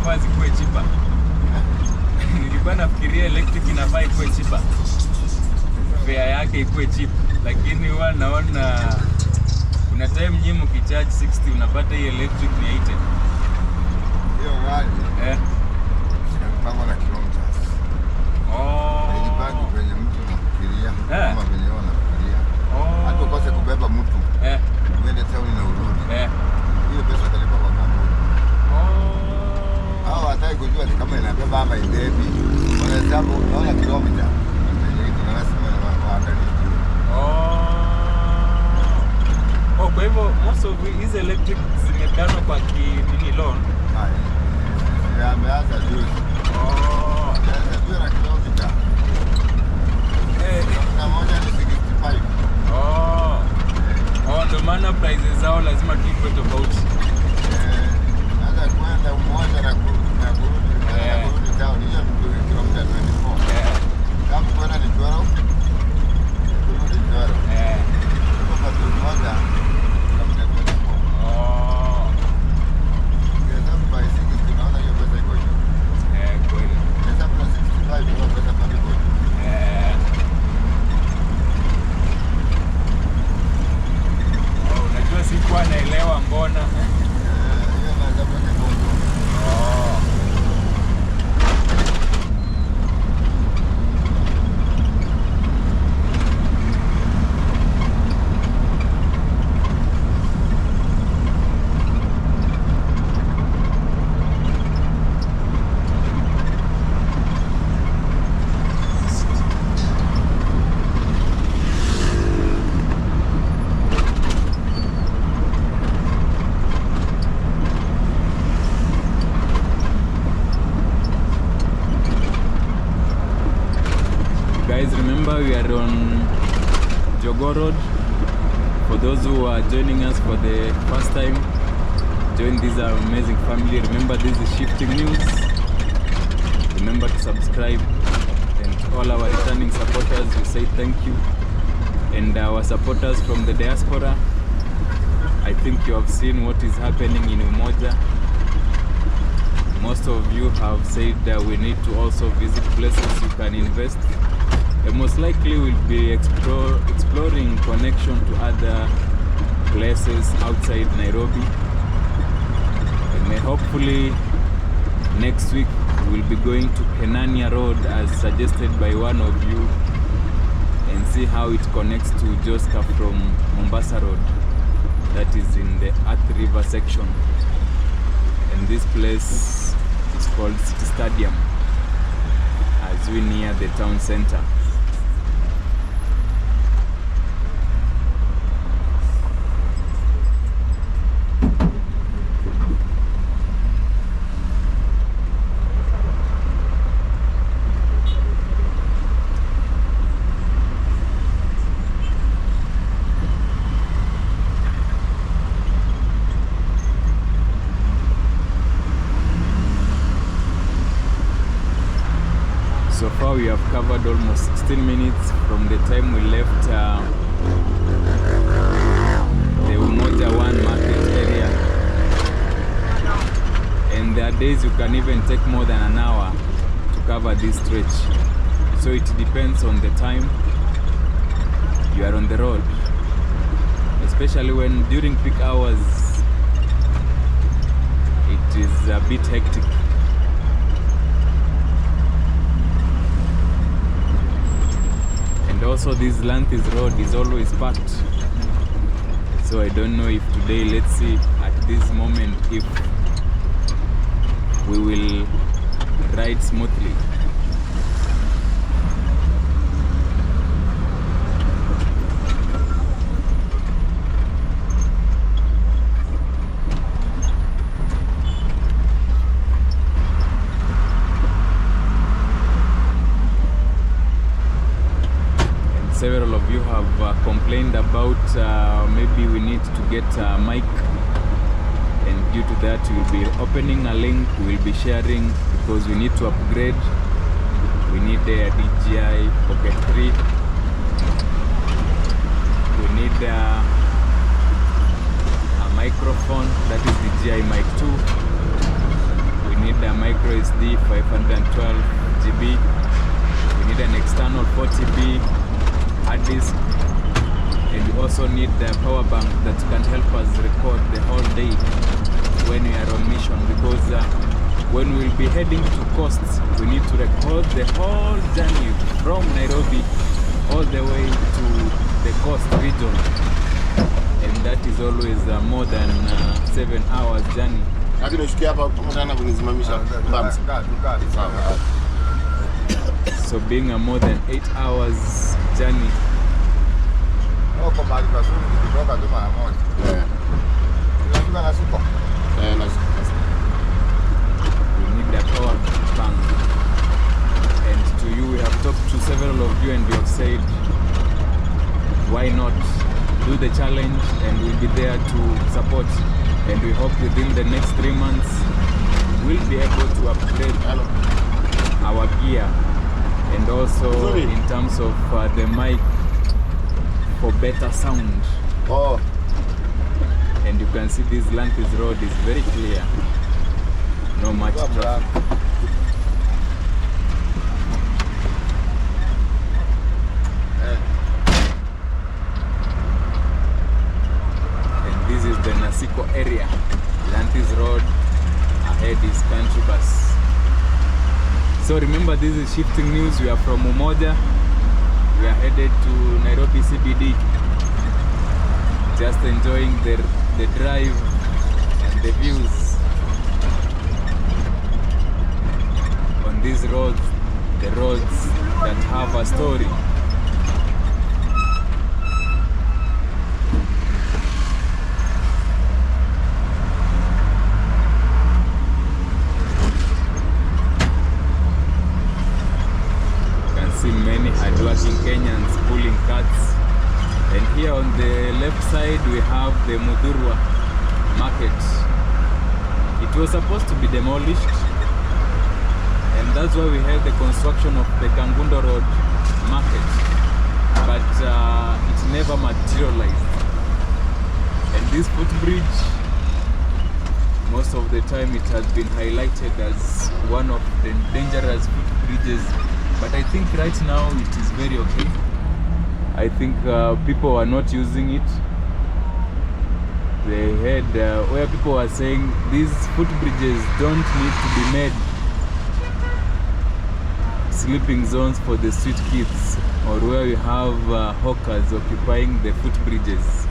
zinafaa zikuwe cheaper. Nilikuwa nafikiria electric inafaa ikuwe cheaper. Fare yake ikuwe cheap, lakini huwa naona kuna time nyinyi mkicharge 60 unapata hii electric ni 80. Hiyo gari inapangwa na kilometers. Inapangwa kwenye mtu anafikiria kama kwenye wanafikiria. Hata ukose kubeba mtu. Uende town na urudi. Hiyo pesa utalipa kwa kampuni. Hao hataki kujua kama inabeba ama ibebi. Wanahesabu unaona kilomita. Ndio lazima waangalie. Kwa hivyo most of these electric zimedanwa kwa nini loan? Ameanza juzi. Ndio na kilomita. Na moja ni 65. Ndio maana prices zao lazima tuwe tofauti. Hata kwenda Umoja na kurudi town hiyo ni kilomita 24. Kama kwenda ni 12. Kurudi 12. Kwa sababu moja kilomita 24. Hesabu by 60 tunaona hiyo pesa iko juu. Kweli. Hesabu na 65 hiyo pesa bado iko juu. Unajua sikuwa naelewa mbona. Hiyo na hesabu yake iko juu. Guys, remember we are on Jogoo Road. For those who are joining us for the first time, join this amazing family. Remember, this is Shifting News. Remember to subscribe, and all our returning supporters, we say thank you. And our supporters from the diaspora, I think you have seen what is happening in Umoja. Most of you have said that we need to also visit places you can invest. And most likely we'll be exploring connection to other places outside Nairobi. And hopefully next week we'll be going to Kenyatta Road as suggested by one of you, and see how it connects to Joska from Mombasa Road. That is in the Athi River section. And this place is called City Stadium as we near the town center. So far we have covered almost 16 minutes from the time we left the Umoja 1 market area. And there are days you can even take more than an hour to cover this stretch. So it depends on the time you are on the road. Especially when during peak hours it is a bit hectic. And also this Landhies Road is always packed. So I don't know if today, let's see at this moment if we will ride smoothly. Several of you have complained about maybe we need to get a mic, and due to that we'll be opening a link, we'll be sharing, because we need to upgrade. We need a DJI Pocket 3, we need a microphone, that is DJI Mic 2, we need a micro SD 512 GB. We need an external 40B hard disk, and we also need the power bank that can help us record the whole day when we are on mission, because when we'll be heading to coast, we need to record the whole journey from Nairobi all the way to the coast region, and that is always more than 7 hours journey. So being a more than 8 hours journey. We need a power bank. And to you, we have talked to several of you and you have said, why not do the challenge, and we'll be there to support. And we hope within the next 3 months, we'll be able to upgrade our gear, and also in terms of the mic for better sound. And you can see this Landhies Road is very clear, no much traffic. And this is the Nasiko area. Landhies Road, ahead is country bus. So remember, this is Shifting News. We are from Umoja. We are headed to Nairobi CBD. Just enjoying the drive and the views on these roads, the roads that have a story. Many hardworking Kenyans pulling carts, and here on the left side we have the Mutindwa market. It was supposed to be demolished, and that's why we had the construction of the Kangundo Road market, but it never materialized. And this footbridge, most of the time it has been highlighted as one of the dangerous footbridges. But I think right now it is very okay. I think people are not using it. They had where people are saying these footbridges don't need to be made sleeping zones for the street kids, or where we have hawkers occupying the footbridges.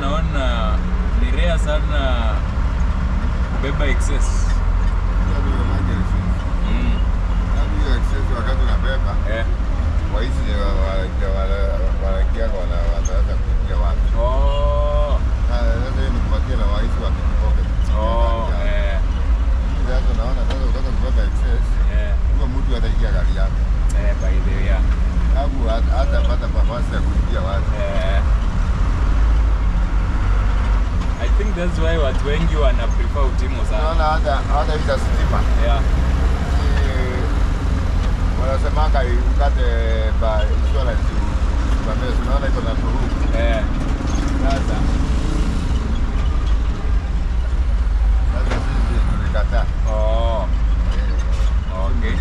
Naona ni rare sana kubeba excess. Wakati unabeba waizi wanakia wanaweza kuingia watu. Sasa hiyo ni kupatia na waizi wakipoke. Sasa naona sasa ukitaka kubeba excess, huyo mtu ataingia gari yako. By the way. Hapo hata pata nafasi ya kuingia watu. I think that's why watu wengi wana prefer Utimo sana. Naona hata hizo stima. Wanasemanga ukate ba insurance usimamizi, unaona iko na proof. Sasa sisi tulikataa. Okay.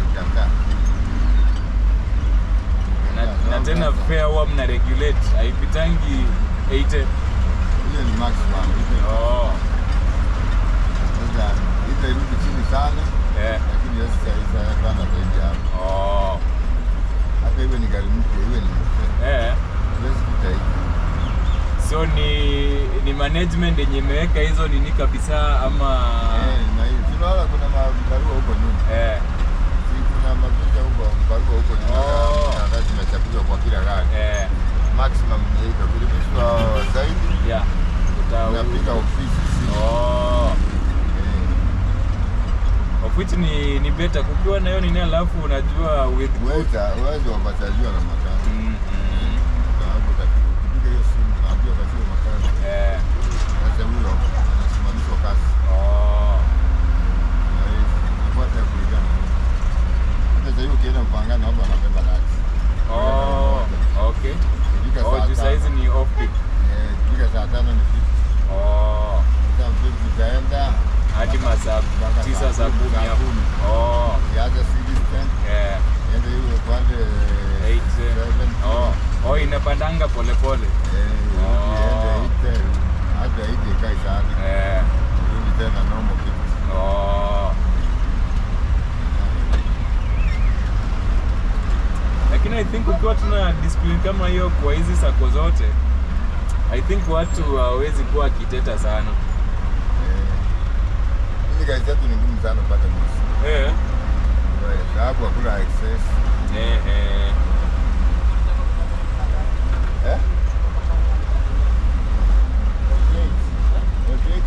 Na tena fare huwa mna regulate, haipitangi 80. Hiyo ni maximum. Sasa hizo irudi chini sana. Lakini sasa hizo kana zaidi hapo. Hata iwe ni gari mpya, iwe ni mpya. So ni management yenye imeweka hizo nini kabisa ama na hiyo tunaona kuna barua huko nyuma. Si kuna mapicha huko barua huko nyuma. Na ndio tumechapishwa kwa kila gari. Maximum ni hiyo kulipishwa zaidi. Unapiga ofisi. Of which ni better kukiwa na hiyo nini alafu unajua with uwezo wa batajua na makani. Sababu ukipiga hiyo simu unaambiwa batajua makani. Sasa huyo anasimamishwa kazi. Na hiyo unapata kulingana. Sasa hiyo ukienda mpangani hapo anabeba laki. Okay. Size ni off peak. Kika saa 5 ni 50. Sasa vipi utaenda hadi masaa 9 saa 10 hapo. Yaza Citizen. Ndio hiyo pande 8. Inapandanga pole pole. Hata ije kai sana. Rudi tena normal kitu. Lakini I think ukiwa tuna discipline kama hiyo kwa hizi sako zote, I think watu hawezi kuwa kiteta sana. Hizi gari zetu ni ngumu sana kupata mwisho. Sababu hakuna access.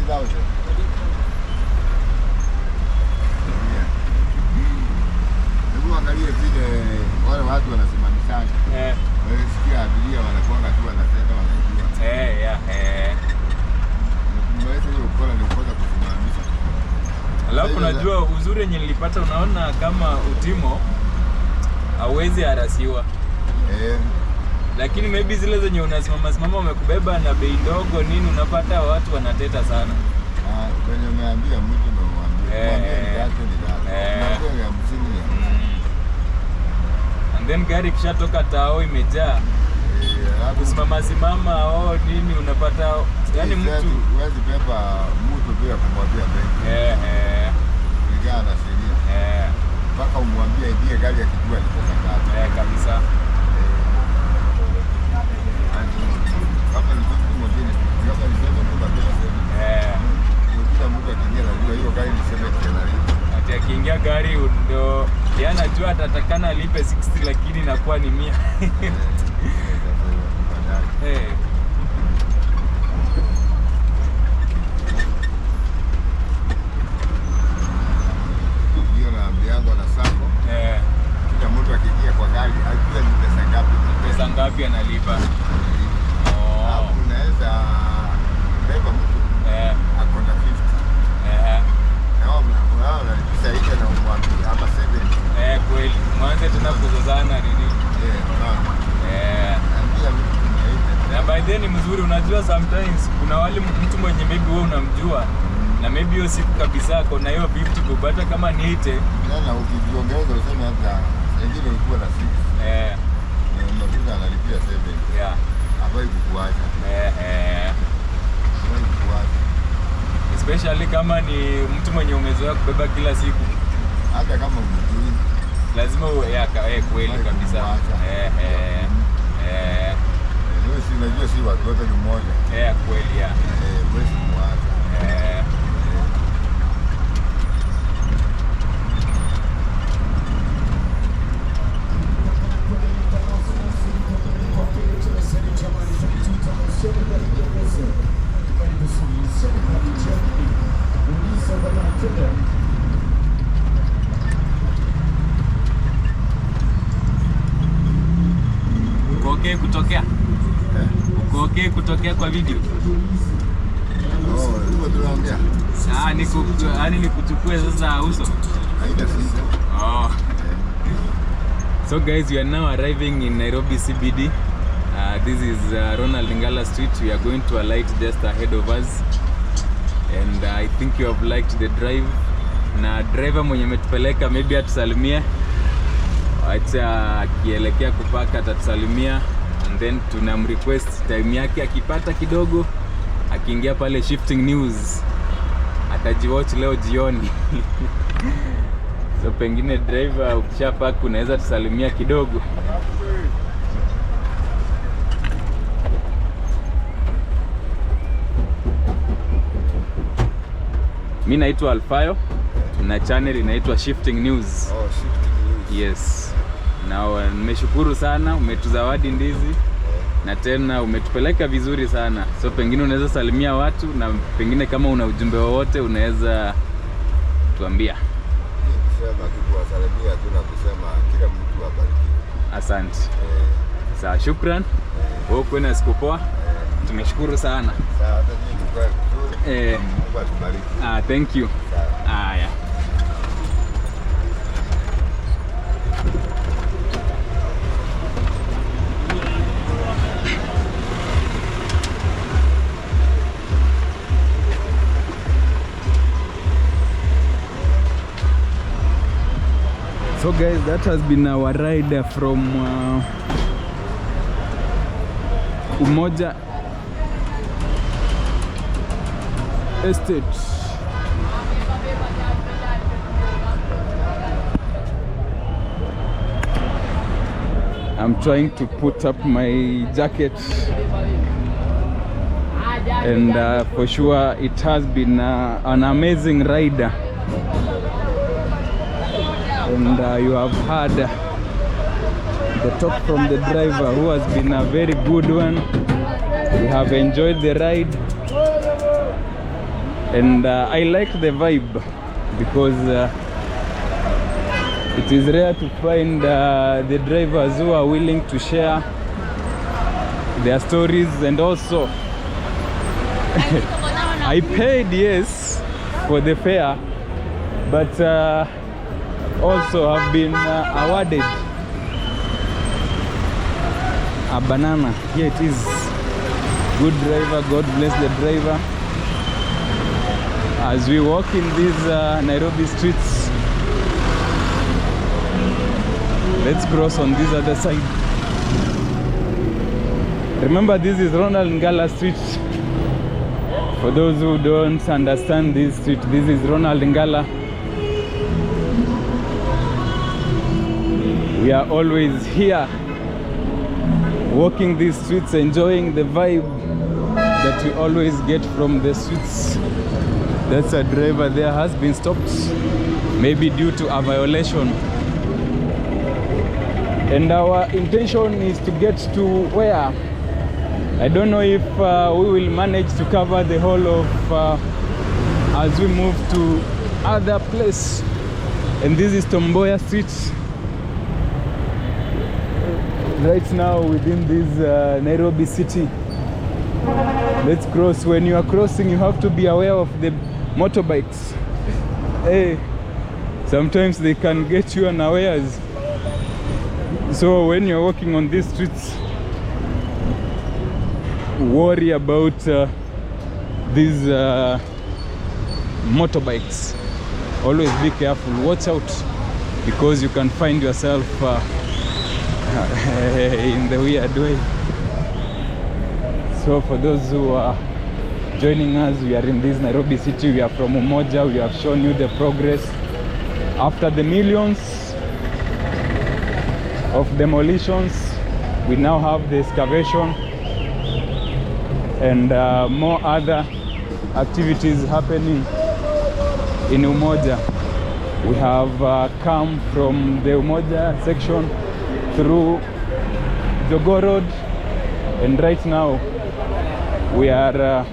48,000. Hebu angalia vile wale watu wanasimamishana. Wanasikia abiria wanakuanga tu wanatenda wanajua. Mwezi hiyo ukora ni ukosa kusimamisha. Alafu unajua uzuri yenye nilipata, unaona kama Utimo hauwezi harasiwa. Lakini maybe zile zenye unasimama umekubeba na bei ndogo nini, unapata watu wanateta sana. Kwenye umeambia mtu ndio mwambie yake ni dada. Na ya msingi. And then gari kishatoka tao imejaa. Kusimama nini unapata yani mtu huwezi beba mtu bila kumwambia mengi. Kulingana na sheria. Mpaka umwambie ndiye gari akijua ni pesa ngapi. Kabisa. Kama ni kitu mwingine, kama ni sema mtu anasema. Kila mtu akiingia anajua hiyo gari ni sema tena. Ati akiingia gari ndo yana anajua atatakana alipe 60 lakini inakuwa ni 100. Hiyo na ambiango na sako. Kila mtu akiingia kwa gari ajue ni pesa ngapi analipa. Hapo unaweza beba mtu ako na 50. Na unalipisha ile na umwambie ama 70. Kweli. Mwanze tena kuzozana nini? Na by then ni mzuri, unajua sometimes kuna wale mtu mwenye maybe wewe unamjua na maybe hiyo siku kabisa kuna hiyo 50 kupata kama ni 80. Na ukijiongeza useme hata wengine ulikuwa na 6. Unakuta analipia 7. Hapo ikuacha. Especially kama ni mtu mwenye umezoea kubeba kila siku. Hata kama umjui lazima kweli kabisa. Wewe si unajua si watu wote ni mmoja. Kweli wewe si mmoja. Uko okay kutokea kwa video? Hivyo tunaongea. Nikuchukue sasa uso. Haida sisi. So guys, we are now arriving in Nairobi CBD. This is Ronald Ngala Street. We are going to alight just ahead of us. And I think you have liked the drive. Na driver mwenye ametupeleka maybe atusalimia. Acha akielekea kupaka atatusalimia. And then tunamrequest time yake akipata kidogo akiingia pale Shifting News atajiwatch leo jioni. So pengine driver ukishapaka unaweza tusalimia kidogo. Mimi naitwa Alfayo na channel inaitwa Shifting News. Oh, Shifting News. Yes. Na nimeshukuru sana, umetuzawadi ndizi na tena umetupeleka vizuri sana. So pengine unaweza salimia watu na pengine kama una ujumbe wowote unaweza tuambia. Kusema tu kuwasalimia tu na kusema kila mtu abarikiwe. Asante. Sawa, shukran. Wewe uko na siku poa. Tumeshukuru sana. Sawa, hata nyinyi kwa vizuri. Mungu atubariki. Thank you. Sawa. Yeah. So guys, that has been our ride from Umoja Estate. I'm trying to put up my jacket, and for sure it has been an amazing ride. And you have heard the talk from the driver, who has been a very good one. We have enjoyed the ride, and I like the vibe because it is rare to find the drivers who are willing to share their stories. And also I paid, yes, for the fare, but also have been awarded a banana. Here it is. Good driver, God bless the driver. As we walk in these Nairobi streets, let's cross on this other side. Remember, this is Ronald Ngala Street. For those who don't understand this street, this is Ronald Ngala. We are always here walking these streets, enjoying the vibe that we always get from the streets. That's a driver there has been stopped, maybe due to a violation. And our intention is to get to where? I don't know if we will manage to cover the whole of as we move to other place. And this is Mboya Street. Right now within this Nairobi city. Let's cross. When you are crossing, you have to be aware of the motorbikes. Hey, sometimes they can get you unawares. So when you're walking on these streets, worry about these motorbikes. Always be careful, watch out, because you can find yourself in the weird way. So for those who are joining us, we are in this Nairobi city. We are from Umoja. We have shown you the progress after the millions of demolitions. We now have the excavation and more other activities happening in Umoja. We have come from the Umoja section through Jogoo Road, and right now we are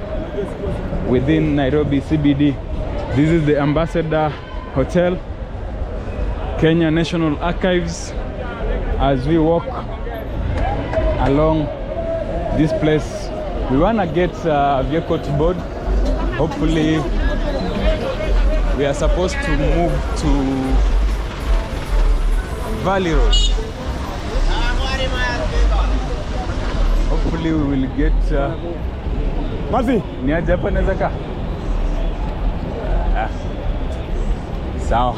within Nairobi CBD. This is the Ambassador Hotel, Kenya National Archives. As we walk along this place, we want to get a vehicle to board. Hopefully we are supposed to move to Valley Road. Hopefully we will get Mazi, ni aje hapa naweza kaa? Sawa.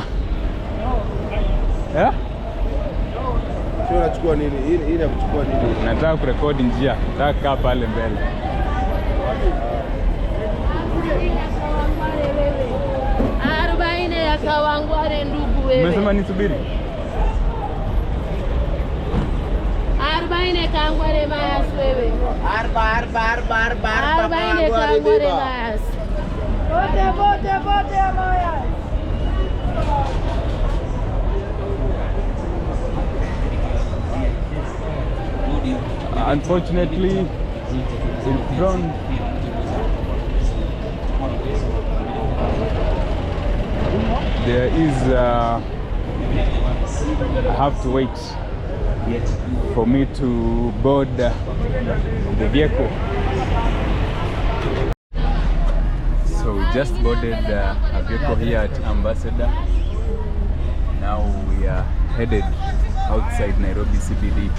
Sio unachukua nini? Hii ya kuchukua nini? Nataka kurekodi njia. Nataka kaa pale mbele. Kawangware ndugu wewe. Umesema nisubiri? 40 kawangware mayas wewe. 40 kawangware mayas. Unfortunately, in front there is I have to wait for me to board the vehicle. So we just boarded a vehicle here at Ambassador. Now we are headed outside Nairobi CBD.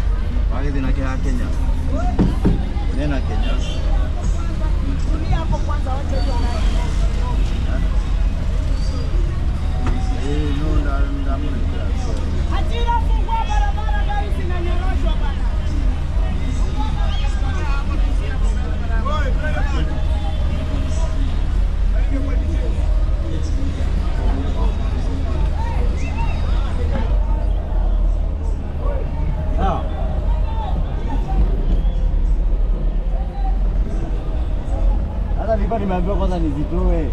Nimeambiwa kwanza nizitoe.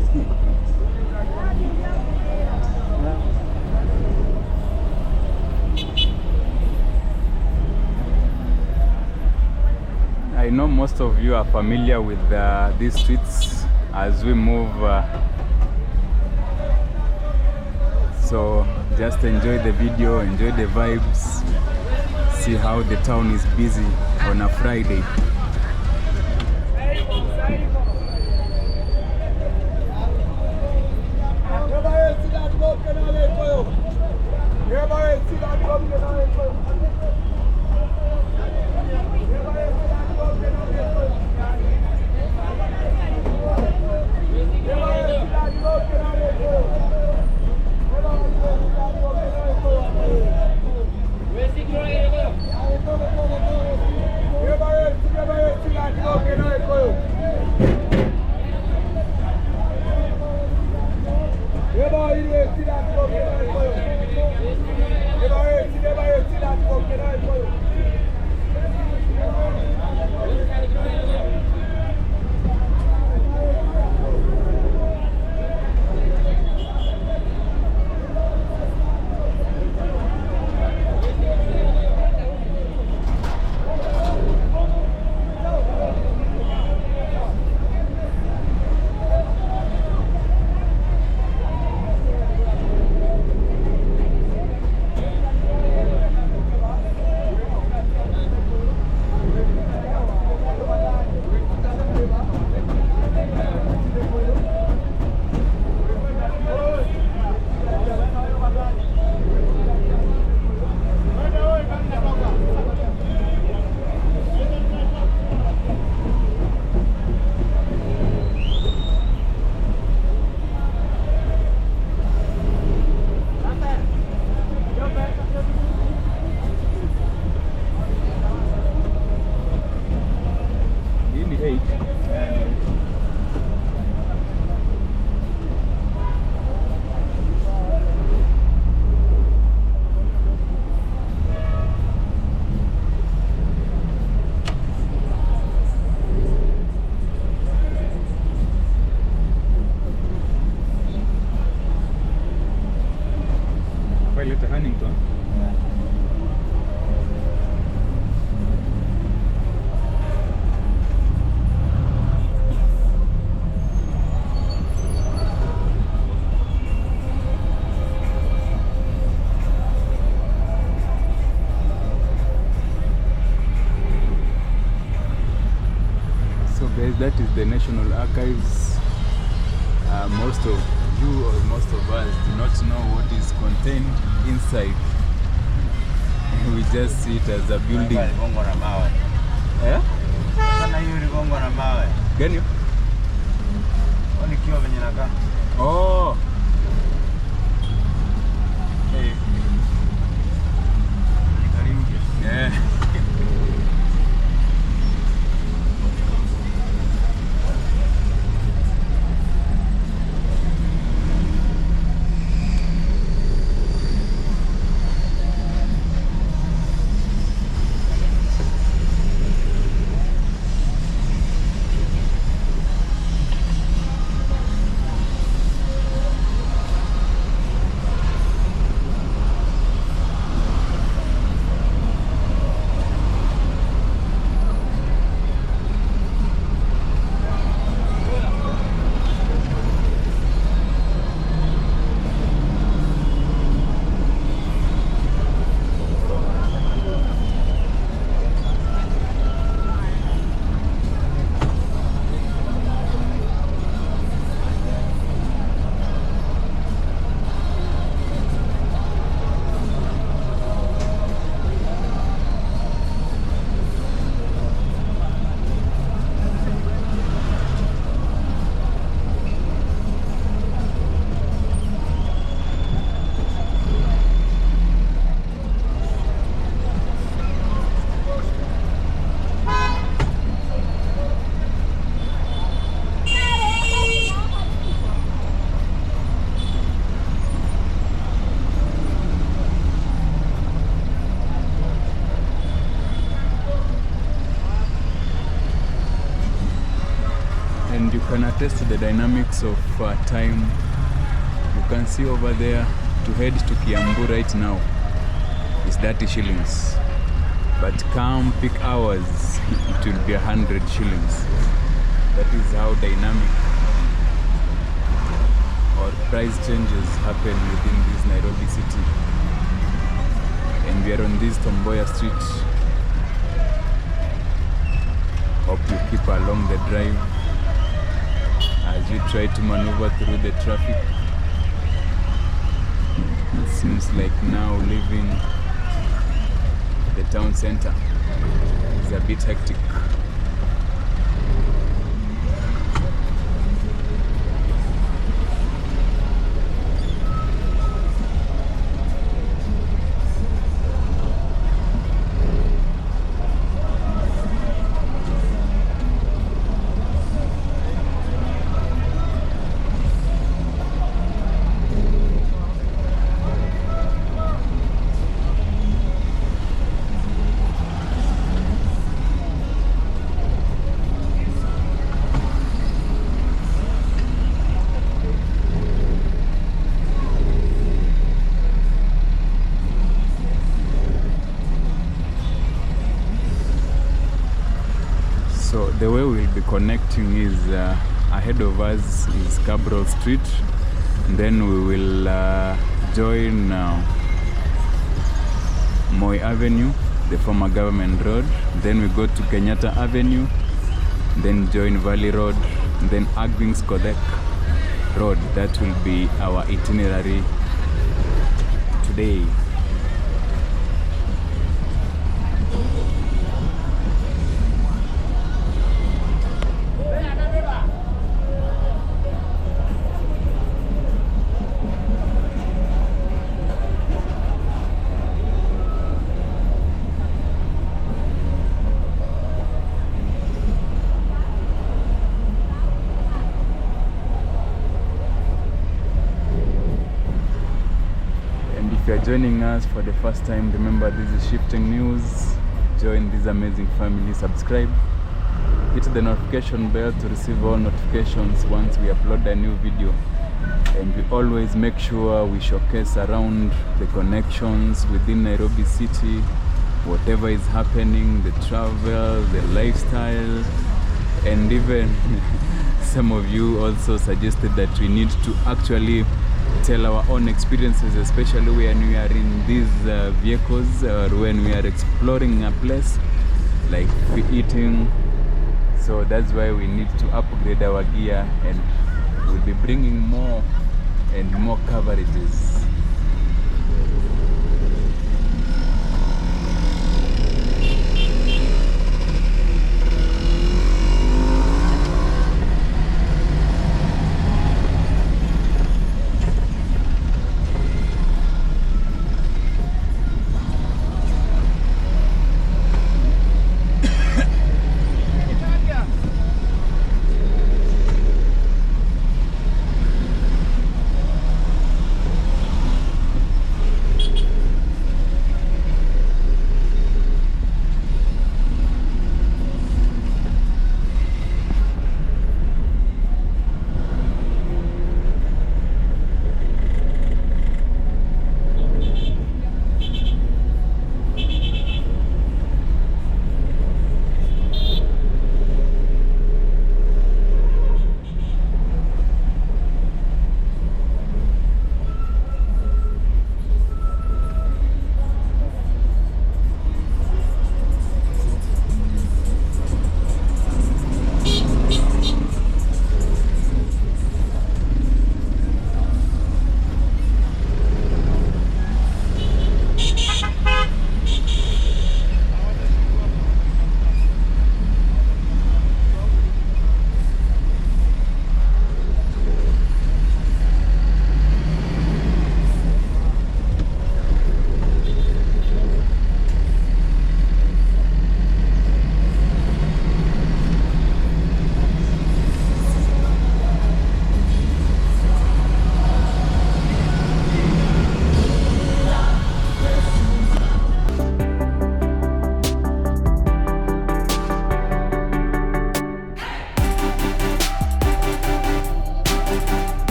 I know most of you are familiar with these streets as we move. So just enjoy the video, enjoy the vibes, see how the town is busy on a Friday. That is the National Archives. Most of you or most of us do not know what is contained inside. We just see it as a building. Eh? Gani? Oh. Hey. Yeah. and you can attest to the dynamics of time. You can see over there, to head to Kiambu right now is 30 shillings, but come peak hours it will be 100 shillings. That is how dynamic or price changes happen within this Nairobi city. And we are on this Mboya Street. Hope you keep along the drive as you try to maneuver through the traffic. It seems like now leaving the town center is a bit hectic. So the way we'll be connecting is ahead of us is Cabral Street, and then we will join Moi Avenue, the former government road. Then we go to Kenyatta Avenue, then join Valley Road, and then Argwings Kodhek Rd. That will be our itinerary today. If you are joining us for the first time, remember this is Shifting News. Join this amazing family, subscribe, hit the notification bell to receive all notifications once we upload a new video. And we always make sure we showcase around the connections within Nairobi city, whatever is happening, the travel, the lifestyle, and even some of you also suggested that we need to actually tell our own experiences, especially when we are in these vehicles or when we are exploring a place like eating. So that's why we need to upgrade our gear, and we'll be bringing more and more coverages.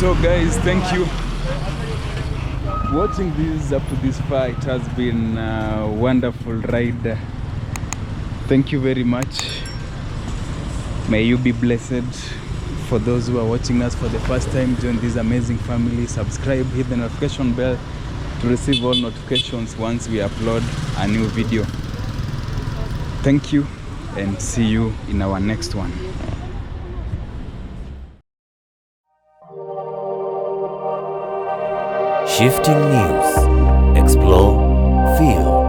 So guys, thank you watching this up to this far. It has been a wonderful ride. Thank you very much. May you be blessed. For those who are watching us for the first time, join this amazing family. Subscribe, hit the notification bell to receive all notifications once we upload a new video. Thank you and see you in our next one. Shifting News. Explore, feel,